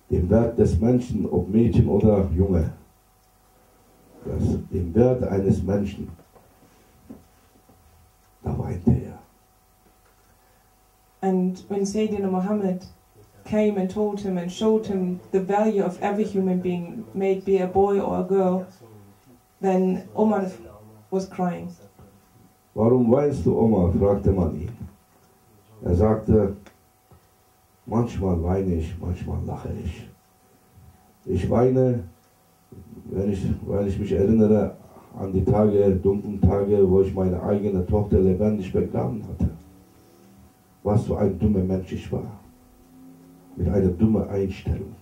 den Wert des Menschen, ob Mädchen oder Junge, dass im Wert eines Menschen, da weinte er. And when Sayyidina Muhammad came and told him and showed him the value of every human being, may it be a boy or a girl, then Omar was crying. Warum weinst du, Omar? Fragte man ihn. Er sagte, manchmal weine ich, manchmal lache ich. Ich weine, weil ich mich erinnere an die Tage, dunklen Tage, wo ich meine eigene Tochter lebendig begraben hatte. Was für ein dummer Mensch ich war. Mit einer dummen Einstellung.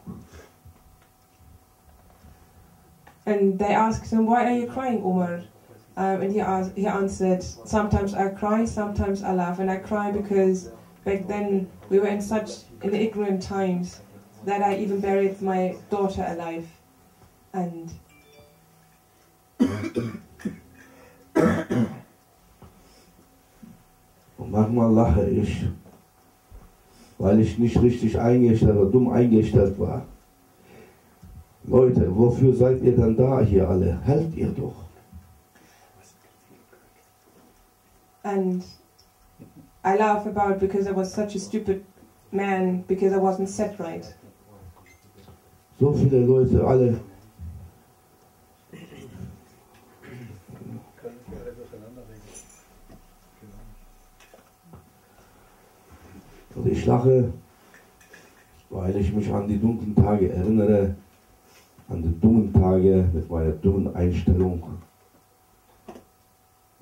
And they asked him, why are you crying, Omar? And he answered, sometimes I cry, sometimes I laugh. And I cry because back then we were in ignorant times that I even buried my daughter alive. And und manchmal lache ich, weil ich nicht richtig eingestellt oder dumm eingestellt war. Leute, wofür seid ihr denn da hier alle? Helft ihr doch. And I laugh about because I was such a stupid man, because I wasn't set right. So viele Leute, alle. Und ich lache, weil ich mich an die dunklen Tage erinnere, an die dummen Tage mit meiner dummen Einstellung.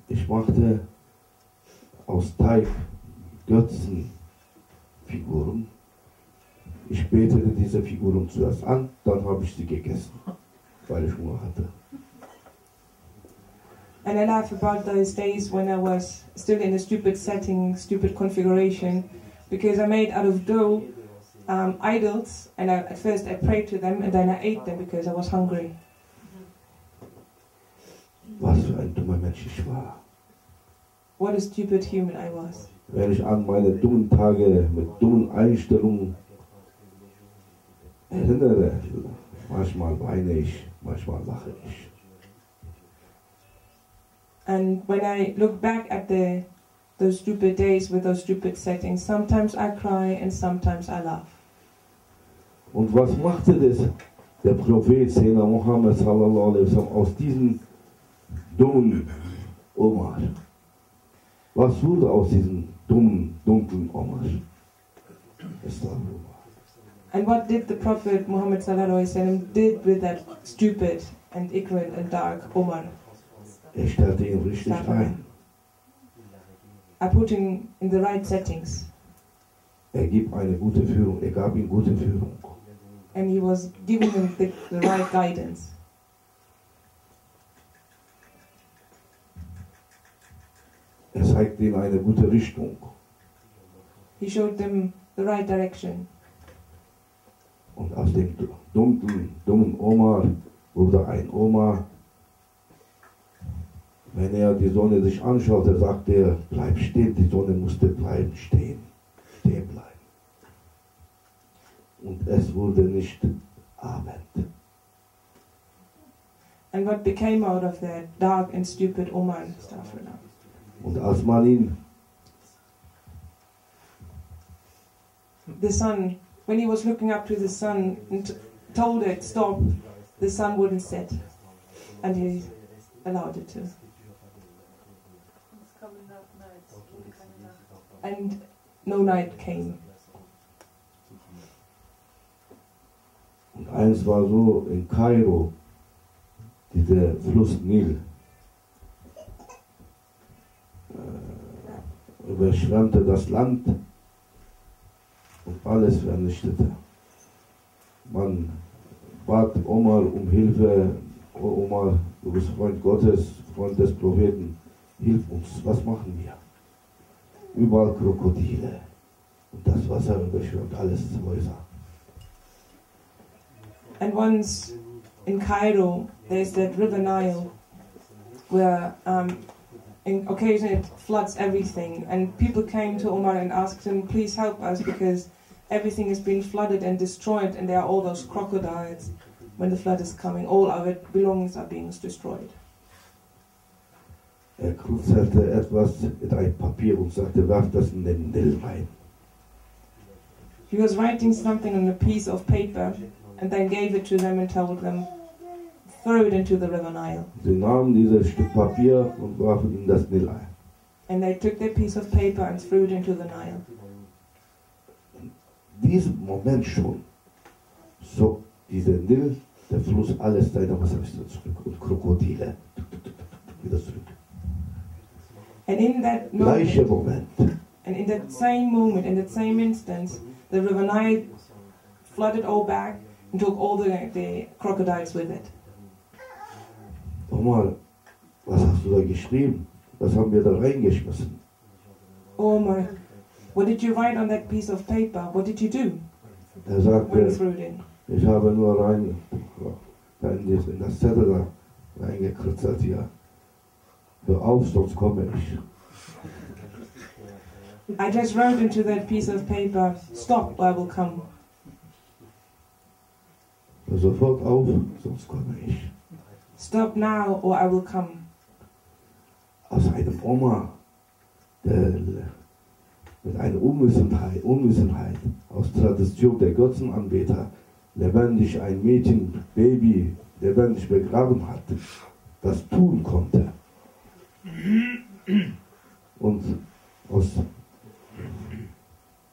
Ich machte aus Teig Götzenfiguren. Ich betete diese Figuren zuerst an, dann habe ich sie gegessen, weil ich Hunger hatte. And I laugh about those days when I was still in a stupid setting, stupid configuration, because I made out of dough idols, and at first I prayed to them, and then I ate them because I was hungry. Was für ein dummer Mensch ich war. What a stupid human I was. Wenn ich an meine dummen Tage mit dummen Einstellungen erinnere, manchmal weine ich, manchmal lache ich. And when I look back at those stupid days with those stupid settings, sometimes I cry and sometimes I laugh. Und was machte das der Prophet Sayyidina Muhammad sallallahu alaihi wasallam aus diesem dummen Omar? Was wurde aus diesem dummen, dunklen Omar? And what did the Prophet Muhammad sallallahu alaihi wasallam did with that stupid and ignorant and dark Omar? Er stellte ihn richtig ein. I put him in the right settings. Er gibt eine gute Führung. Er gab ihm gute Führung. And he was giving him the right guidance. Er zeigte ihm eine gute Richtung. He showed them the right direction. Und aus dem dunklen, dummen Omar wurde ein Omar. Wenn er die Sonne sich anschaute, sagte er, bleib stehen, die Sonne musste bleiben stehen bleiben. Und es wurde nicht Abend. And what became out of that dark and stupid Omar? Und als man ihn the sun, when he was looking up to the sun and told it stop, the sun wouldn't set, and he allowed it to. And no night came. Und eins war so in Kairo, dieser Fluss Nil überschwemmte das Land und alles vernichtete. Man bat Omar um Hilfe. Oh Omar, du bist Freund Gottes, Freund des Propheten, hilf uns, was machen wir? Überall Krokodile und das Wasser überschwemmt alles Häuser. And once in Cairo, there's that river Nile, where occasionally it floods everything, and people came to Omar and asked him, please help us because everything has been flooded and destroyed, and there are all those crocodiles when the flood is coming, all our belongings are being destroyed. Kruzelte etwas in ein Papier und sagte, werf das in den Nil rein. He was writing something on a piece of paper and then gave it to them and told them, throw it into the river Nile. Sie nahmen dieses Stück Papier und warfen in das Nil ein. And they took their piece of paper and threw it into the Nile. In diesem Moment schon zog dieser Nil, der Fluss, alles seine Wasser zurück und Krokodile wieder zurück. And in that Gleicher moment, Moment. and in that same moment, in that same instance, the river Nile flooded all back and took all the crocodiles with it. Nochmal, was hast du da geschrieben? Was haben wir da reingeschmissen? Omar, what did you write on that piece of paper? What did you do Er when you sagte, threw it in? ich habe nur in das Zettel da reingekritzelt hier. Hör auf, sonst komme ich. I just wrote into that piece of paper, stop, or I will come. Hör sofort auf, sonst komme ich. Stop now, or I will come. Aus einem Oma, der mit einer Unwissenheit aus Tradition der Götzenanbeter lebendig ein Mädchen, Baby, lebendig begraben hat, das tun konnte. Und aus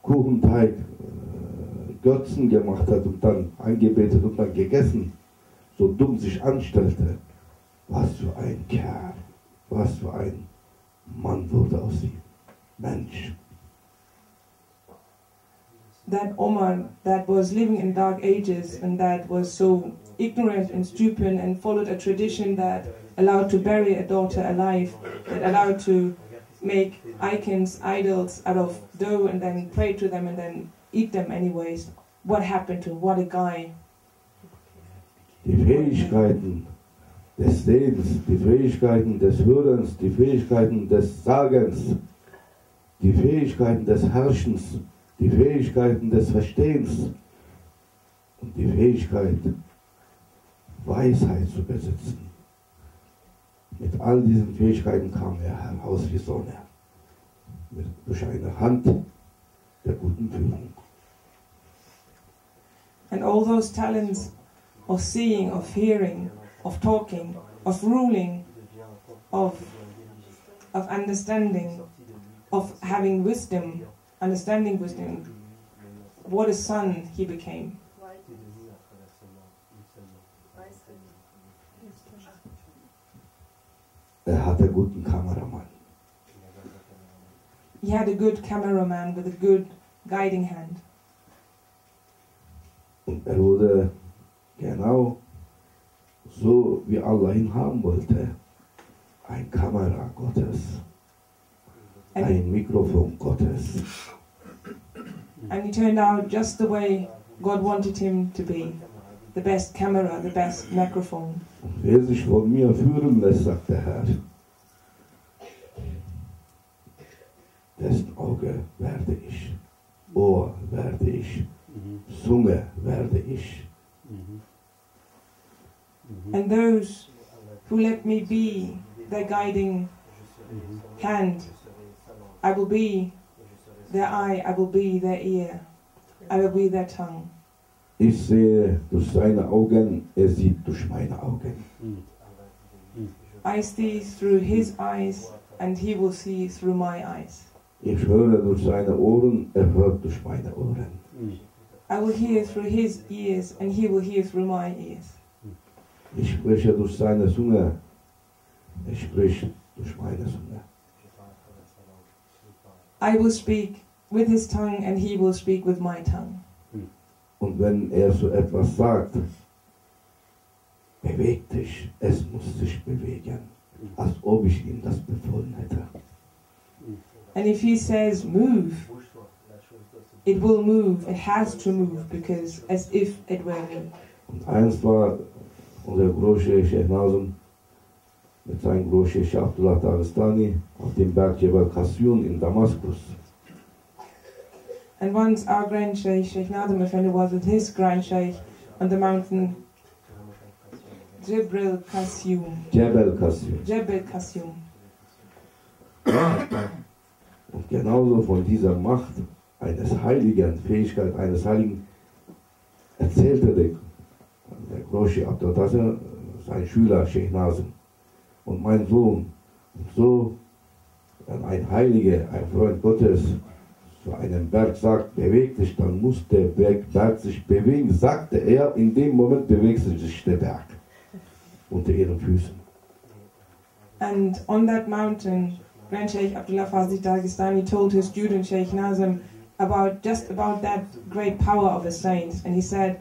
Kuchenteig Götzen gemacht hat und dann angebetet und dann gegessen, so dumm sich anstellte. Was für ein Kerl, was für ein Mann wurde aus ihm. Mensch. That Omar that was living in dark ages and that was so ignorant and stupid and followed a tradition that allowed to bury a daughter alive, that allowed to make icons, idols out of dough and then pray to them and then eat them anyways. What happened to him? What a guy. Die Fähigkeiten des Sehens, die Fähigkeiten des Hörens, die Fähigkeiten des Sagens, die Fähigkeiten des Herrschens, die Fähigkeiten des Verstehens und die Fähigkeit, Weisheit zu besitzen. Mit all diesen Fähigkeiten kam er heraus wie Sonne, durch eine Hand der guten Führung. And all those talents of seeing, of hearing, of talking, of ruling, of understanding, of having wisdom, understanding wisdom, what a son he became. Hatte guten Kameramann. He had a good cameraman with a good guiding hand. Und wurde genau so, wie Allah ihn haben wollte. Ein Kamera Gottes. Ein Mikrofon Gottes. And he turned out just the way God wanted him to be. The best camera, the best microphone. Und wer sich von mir führen lässt, sagt der Herr, dessen Auge werde ich, Ohr werde ich, Zunge werde ich. And those who let me be their guiding hand, I will be their eye, I will be their ear, I will be their tongue. Ich sehe durch seine Augen, er sieht durch meine Augen. I see through his eyes and he will see through my eyes. Ich höre durch seine Ohren, er hört durch meine Ohren. I will hear through his ears and he will hear through my ears. Ich spreche durch seine Zunge, er spricht durch meine Zunge. I will speak with his tongue and he will speak with my tongue. Und wenn er so etwas sagt, beweg dich, es muss sich bewegen, als ob ich ihm das befohlen hätte. And if he says move, it will move, it has to move, because as if it were me. Und eins war unser Großscheich Nazim mit seinem Großscheich Abdullah Dagestani auf dem Berg Jebel Qasiyun in Damaskus. And once our Grand Sheikh, Sheikh Nazim Effendi, was with his Grand Sheikh on the mountain Jebel Qasim. Jebel Qasim. Jebel Qasim. Und genauso von dieser Macht eines Heiligen, Fähigkeit eines Heiligen, erzählte der Groshi Abdel, sein Schüler Sheikh Nazim und mein Sohn. Und so, wenn ein Heiliger, ein Freund Gottes, zu einem Berg sagt, beweg dich, dann muss der Berg sich bewegen, sagte er, in dem Moment bewegt sich der Berg unter ihren Füßen. And on that mountain, Grand Sheikh Abdullah Fazli Dagestani told his student Sheikh Nazim about that great power of a saint, and he said,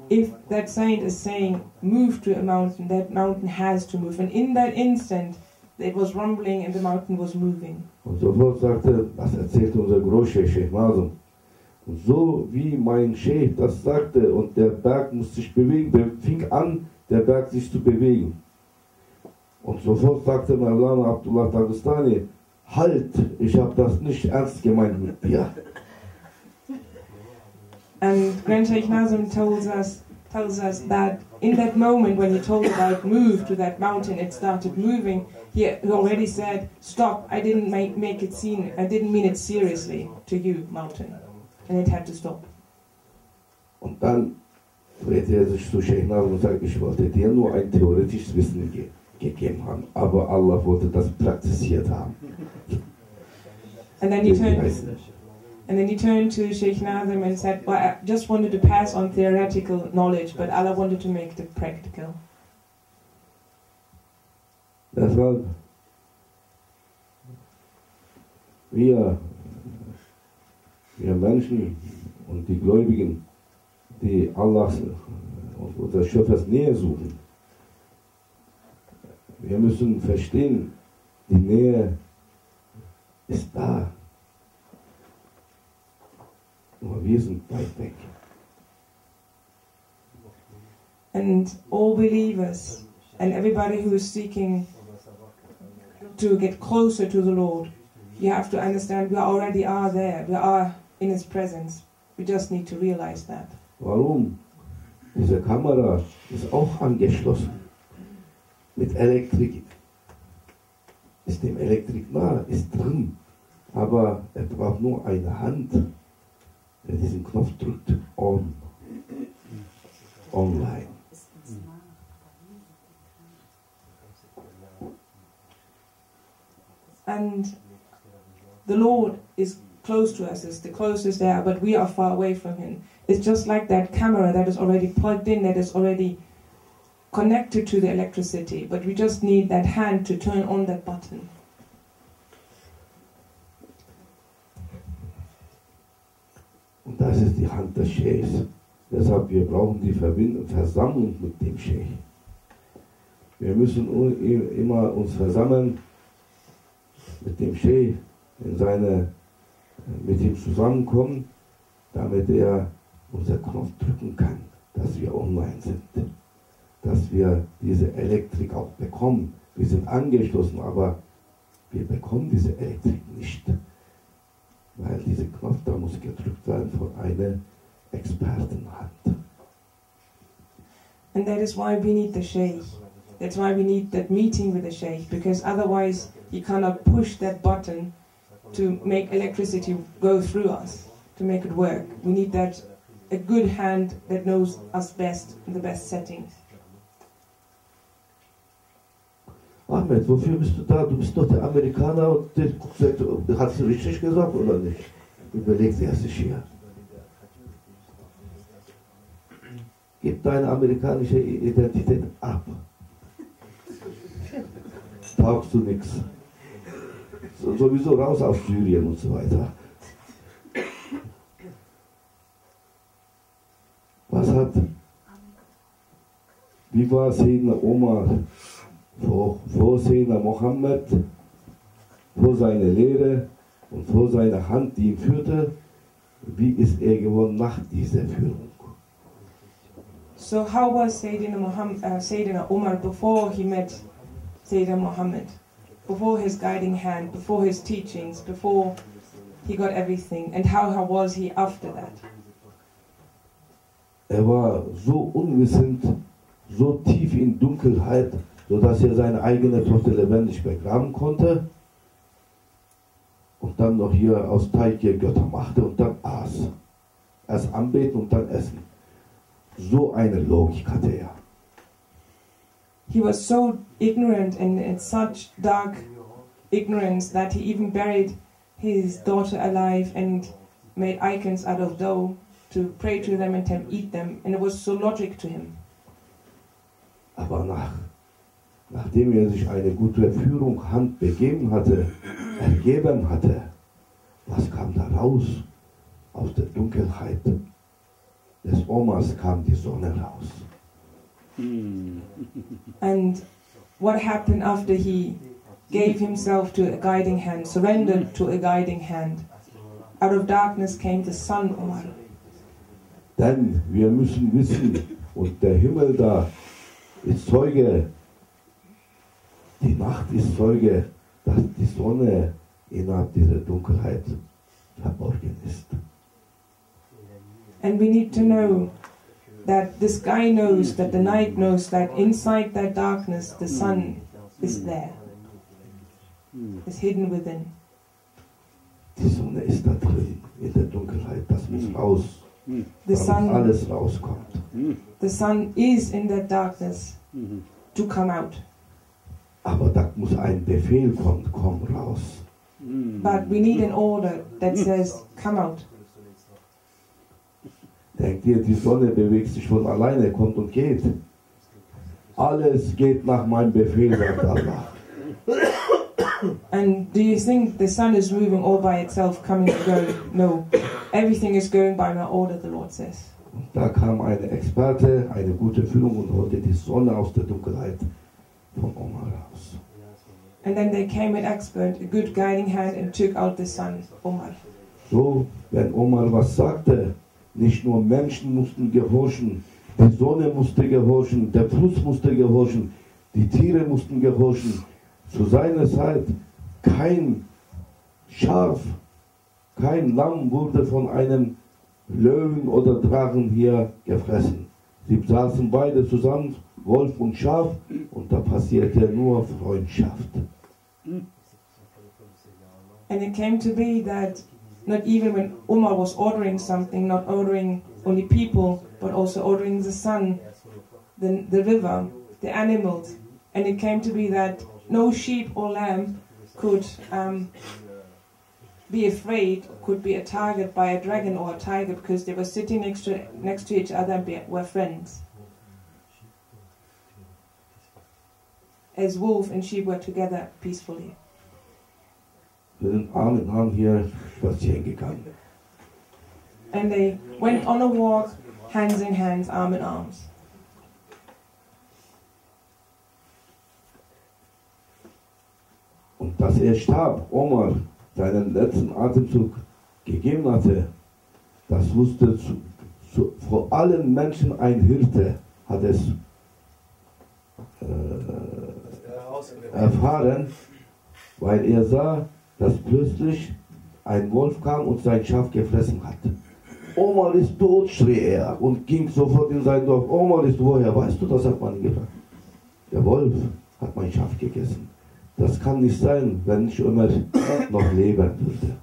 if that saint is saying, move to a mountain, that mountain has to move. And in that instant, it was rumbling and the mountain was moving. Und sofort sagte, das erzählte unser Großscheich Sheikh Nazim. Und so wie mein Sheikh das sagte und der Berg musste sich bewegen, der fing an, der Berg sich zu bewegen. Und sofort sagte Maulana Abdullah Dagestani, halt, ich habe das nicht ernst gemeint mit dir. And Grand Sheikh Nazim tells us that in that moment when he told about move to that mountain, it started moving. He already said, stop, I didn't make it seem, I didn't mean it seriously to you, mountain. And it had to stop. Und dann drehte er sich zu Sheikh Nazim und sagte, ich wollte dir nur ein theoretisches Wissen gegeben haben, aber Allah wollte das praktiziert haben. And then he turned to Sheikh Nazim and said, well, I just wanted to pass on theoretical knowledge, but Allah wanted to make it practical. Deshalb, wir Menschen und die Gläubigen, die Allahs und unseres Schöpfers Nähe suchen, wir müssen verstehen, die Nähe ist da. Nur wir sind weit weg. And all believers and everybody who is seeking to get closer to the Lord, you have to understand we already are there. We are in His presence. We just need to realize that. Warum? Diese Kamera ist auch angeschlossen. Mit Elektrik. Ist dem Elektrik nahe, ist drin. Aber er braucht nur eine Hand, der diesen Knopf drückt. On. Online. And the Lord is close to us, is the closest there, but we are far away from Him. It's just like that camera that is already plugged in, that is already connected to the electricity, but we just need that hand to turn on that button. Und das ist die Hand des Scheichs. Deshalb, wir brauchen die Versammlung mit dem Scheich. Wir müssen immer uns versammeln mit dem Scheich, mit ihm zusammenkommen, damit er unser Knopf drücken kann, dass wir online sind. Dass wir diese Elektrik auch bekommen. Wir sind angeschlossen, aber wir bekommen diese Elektrik nicht. Weil dieser Knopf da muss gedrückt werden von einer Expertenhand. And that is why we need the Shaykh. That's why we need that meeting with the Shaykh, because otherwise you cannot push that button to make electricity go through us, to make it work. We need that, a good hand that knows us best in the best settings. Ahmed, wofür bist du da? Du bist doch der Amerikaner und der sagt, hast du richtig gesagt oder nicht? Überlegt er sich hier. Gib deine amerikanische Identität ab. Taugst du nichts. Sowieso raus aus Syrien und so weiter. Wie war Sayyidina Omar vor Sayyidina Mohammed, vor seiner Lehre und vor seiner Hand, die ihn führte? Wie ist er geworden nach dieser Führung? So how was Sayyidina Umar before he met Sayyidina Muhammad? Before his guiding hand, before his teachings, before he got everything, and how was he after that? Er war so unwissend, so tief in Dunkelheit, sodass er seine eigene Tochter lebendig begraben konnte und dann noch hier aus Teig Götter machte und dann aß. Erst anbeten und dann essen. So eine Logik hatte er. He was so ignorant and in such dark ignorance that he even buried his daughter alive and made icons out of dough to pray to them and then eat them, and it was so logic to him. Aber nachdem er sich eine gute Führung Hand begeben hatte, ergeben hatte, was kam da raus? Aus der Dunkelheit des Omas kam die Sonne raus. And what happened after he gave himself to a guiding hand, surrendered to a guiding hand? Out of darkness came the sun, Omar. Denn wir müssen wissen, und der Himmel da ist Zeuge, die Nacht ist Zeuge, dass die Sonne innerhalb dieser Dunkelheit verborgen ist. And we need to know that the sky knows, that the night knows that inside that darkness the sun is there, is hidden within. Die Sonne ist da drin, in der Dunkelheit, das muss raus, The sun, alles rauskommt. the sun is in that darkness to come out. Aber da muss ein Befehl kommen, komm raus. But we need an order that says, come out. Denkt ihr, die Sonne bewegt sich von alleine, kommt und geht? Alles geht nach meinem Befehl, sagt Allah. And do you think the sun is moving all by itself, coming and going? No. Everything is going by my order, the Lord says. Und da kam ein Experte, eine gute Führung und holte die Sonne aus der Dunkelheit von Omar raus. And then there came an expert, a good guiding hand, and took out the sun, Omar. So, wenn Omar was sagte, nicht nur Menschen mussten gehorchen, die Sonne musste gehorchen, der Fluss musste gehorchen, die Tiere mussten gehorchen. Zu seiner Zeit kein Schaf, kein Lamm wurde von einem Löwen oder Drachen hier gefressen. Sie saßen beide zusammen, Wolf und Schaf, und da passierte nur Freundschaft. And it came to be that not even when Umar was ordering something, not ordering only people, but also ordering the sun, the river, the animals. And it came to be that no sheep or lamb could be afraid, could be a target by a dragon or a tiger, because they were sitting next to each other and were friends. As wolf and sheep were together peacefully. Wir sind Arm in Arm hier spazieren gegangen. And they went on a walk, hands in hands, arm in arms. Und dass er starb, Omar seinen letzten Atemzug gegeben hatte, das wusste vor allen Menschen ein Hirte, hat es erfahren, weil er sah, dass plötzlich ein Wolf kam und sein Schaf gefressen hat. Omar ist tot, schrie er und ging sofort in sein Dorf. Omar ist woher? Weißt du, das hat man ihn gefragt. Der Wolf hat mein Schaf gegessen. Das kann nicht sein, wenn ich immer noch leben würde.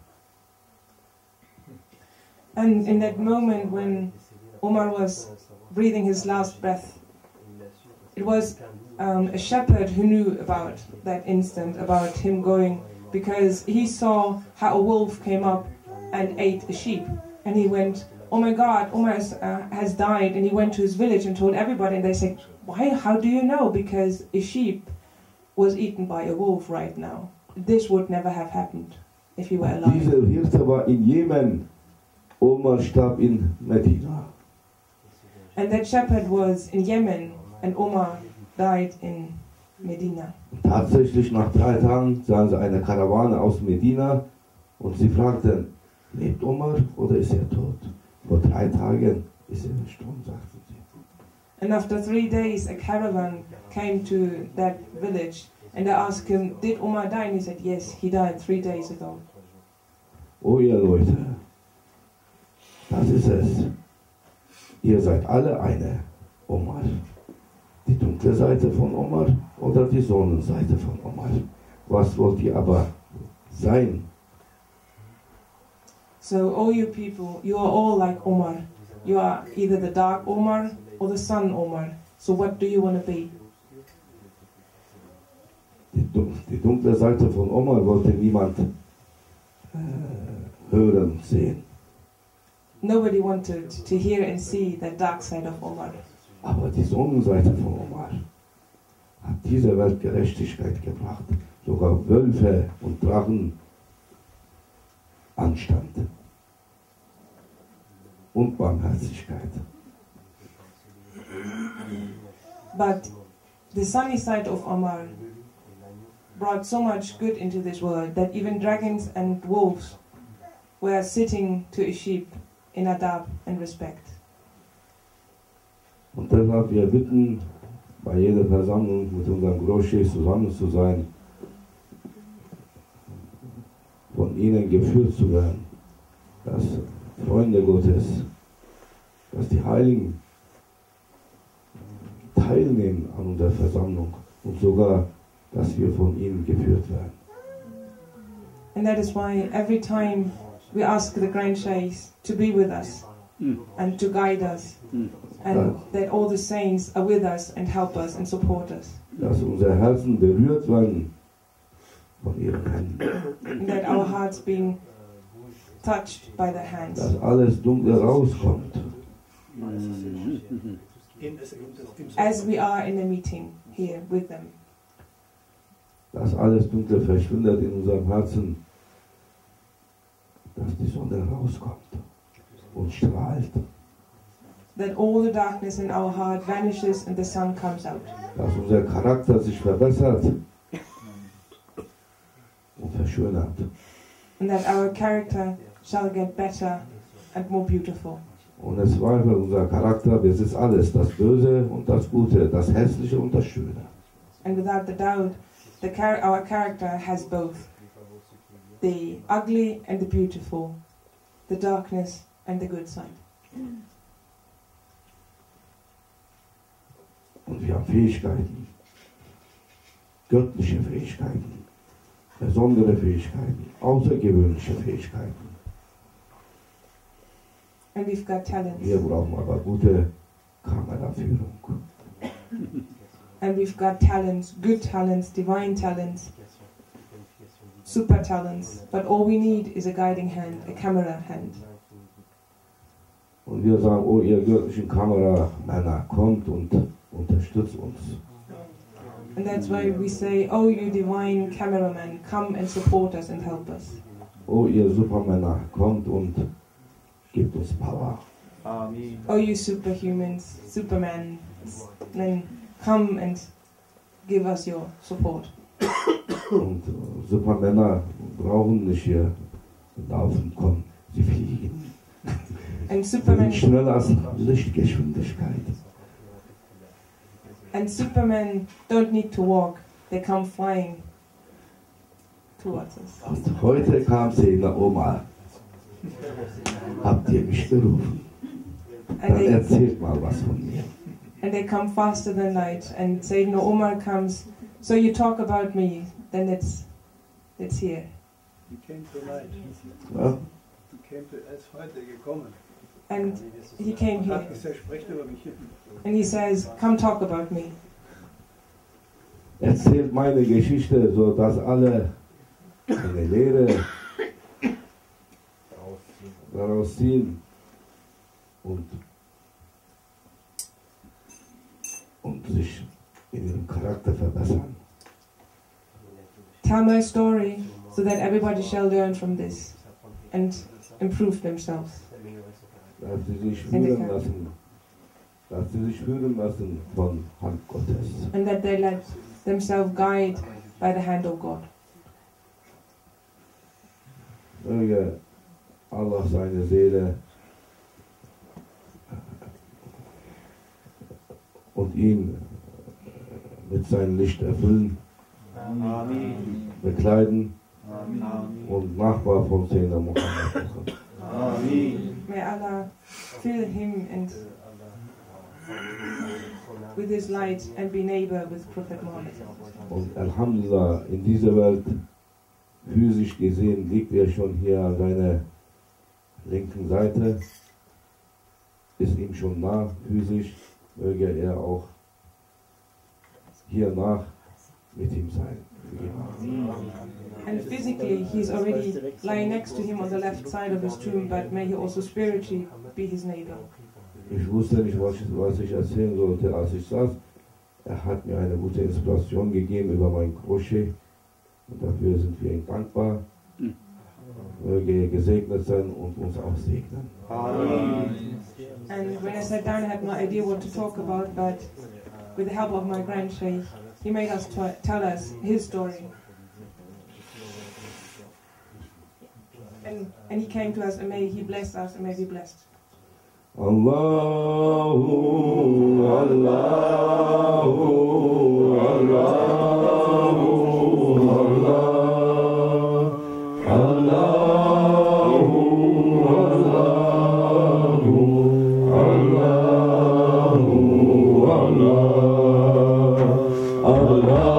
And in that moment when Omar was breathing his last breath, it was a shepherd who knew about that instant, about him going, because he saw how a wolf came up and ate a sheep. And he went, oh my God, Omar has died. And he went to his village and told everybody, and they said, why? How do you know? Because a sheep was eaten by a wolf right now. This would never have happened if he were alive. Dieser Hirte war in Jemen. Omar starb in Medina. And that shepherd was in Yemen, and Omar died in Medina. Tatsächlich nach 3 Tagen sahen sie eine Karawane aus Medina und sie fragten, lebt Omar oder ist er tot? Vor 3 Tagen ist er gestorben, sagten sie. And after 3 days, a caravan came to that village, and they asked him, did Omar die? And he said, yes, he died 3 days ago. Oh ihr Leute, das ist es. Ihr seid alle eine Omar. Die dunkle Seite von Omar oder die Sonnenseite von Omar? Was wollt ihr aber sein? So all you people, you are all like Omar. You are either the dark Omar or the sun Omar. So what do you want to be? Die dunkle Seite von Omar wollte niemand hören, sehen. Nobody wanted to hear and see the dark side of Omar. Aber die Sonnenseite von Omar hat dieser Welt Gerechtigkeit gebracht. Sogar Wölfe und Drachen Anstand und Barmherzigkeit. But the sunny side of Omar brought so much good into this world that even dragons and wolves were sitting to a sheep in adab and respect. Und deshalb wir bitten, bei jeder Versammlung mit unserem Großchef zusammen zu sein, von ihnen geführt zu werden, dass Freunde Gottes, dass die Heiligen teilnehmen an unserer Versammlung und sogar, dass wir von ihnen geführt werden. And that is why every time we ask the Grand Sheikhs to be with us and to guide us, and that all the saints are with us and help us and support us. Dass unsere Herzen berührt werden von ihren Händen. And that our hearts being touched by their hands. Dass alles Dunkle rauskommt. As we are in a meeting here with them. Dass alles Dunkle verschwindet in unserem Herzen. Dass die Sonne rauskommt und strahlt. That all the darkness in our heart vanishes and the sun comes out. Dass unser Charakter sich verbessert und verschönert. And that our character shall get better and more beautiful. Und es war für unser Charakter, das ist alles, das Böse und das Gute, das Hässliche und das Schöne. And without the doubt, our character has both the ugly and the beautiful, the darkness and the good side. Und wir haben Fähigkeiten, göttliche Fähigkeiten, besondere Fähigkeiten, außergewöhnliche Fähigkeiten. And we've got talents. Wir brauchen aber gute Kameraführung. And we've got talents, good talents, divine talents, super talents. But all we need is a guiding hand, a camera hand. Und wir sagen, oh ihr göttlichen Kameramänner, kommt und unterstützt uns. And that's why we say, oh you divine cameraman, come and support us and help us. Oh ihr Supermänner, kommt und gebt uns Power. Amen. Oh you superhumans, supermen, then come and give us your support. Und Supermänner brauchen nicht hier laufen, kommen, sie fliegen. And Sie sind Superman schneller als Lichtgeschwindigkeit. and Supermen don't need to walk; they come flying towards us. Und heute kam Sena Oma. Habt ihr mich gerufen? And Dann erzählt mal was von mir. they come faster than light. And Sayyidina Umar comes. So you talk about me, then it's here. Die came tonight. Ja? Die ist heute gekommen. And he came here Hat gesagt, sprecht über mich. and he says, "Come talk about me." Erzählt meine Geschichte, so dass alle eine Lehre daraus ziehen und sich in ihrem Charakter verbessern. Tell my story so that everybody shall learn from this and improve themselves. Dass sie sich führen lassen von Hand Gottes. And that they let themselves guide by the hand of God. Möge Allah seine Seele und ihn mit seinem Licht erfüllen, Amen. bekleiden Amen. und Nachbar von Sayyidina Muhammad machen. Amen. May Allah fill him and with his light and be neighbor with Prophet Muhammad. Und Alhamdulillah, in dieser Welt, physisch gesehen, liegt er schon hier an deiner linken Seite, ist ihm schon nah, physisch, möge er auch hiernach mit ihm sein. And physically, he's already lying next to him on the left side of his tomb, but may he also spiritually be his neighbor. Ich wusste nicht, was ich erzählen sollte, als ich saß. Er hat mir eine gute Inspiration gegeben über mein Crochet und dafür sind wir ihm dankbar. Möge er gesegnet sein und uns auch segnen. And when I sat down, I had no idea what to talk about, but with the help of my Grand Sheikh, he made us tell us his story. And he came to us, and may he bless us, and may we be blessed. Allahu, Allahu, Allahu, Allah, Allahu, Allahu, Allahu, Allahu,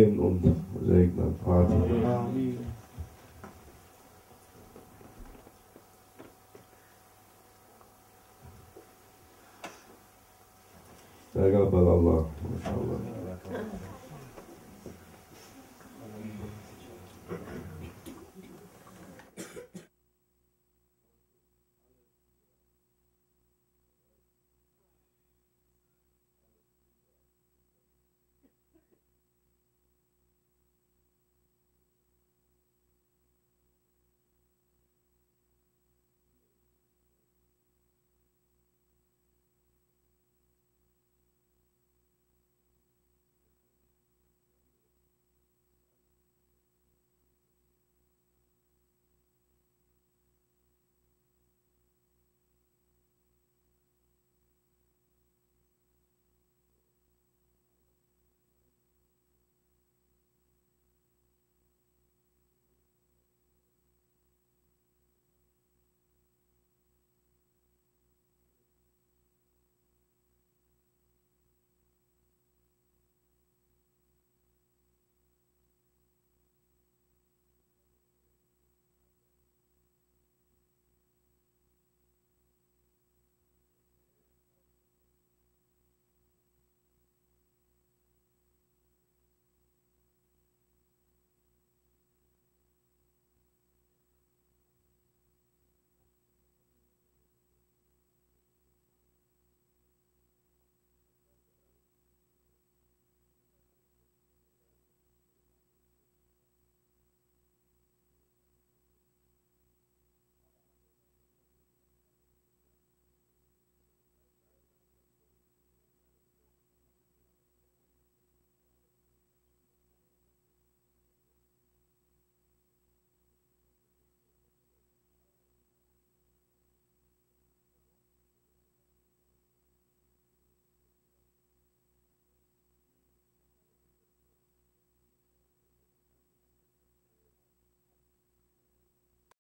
gehen und segnen. Fatiha. تقبل الله ما شاء الله.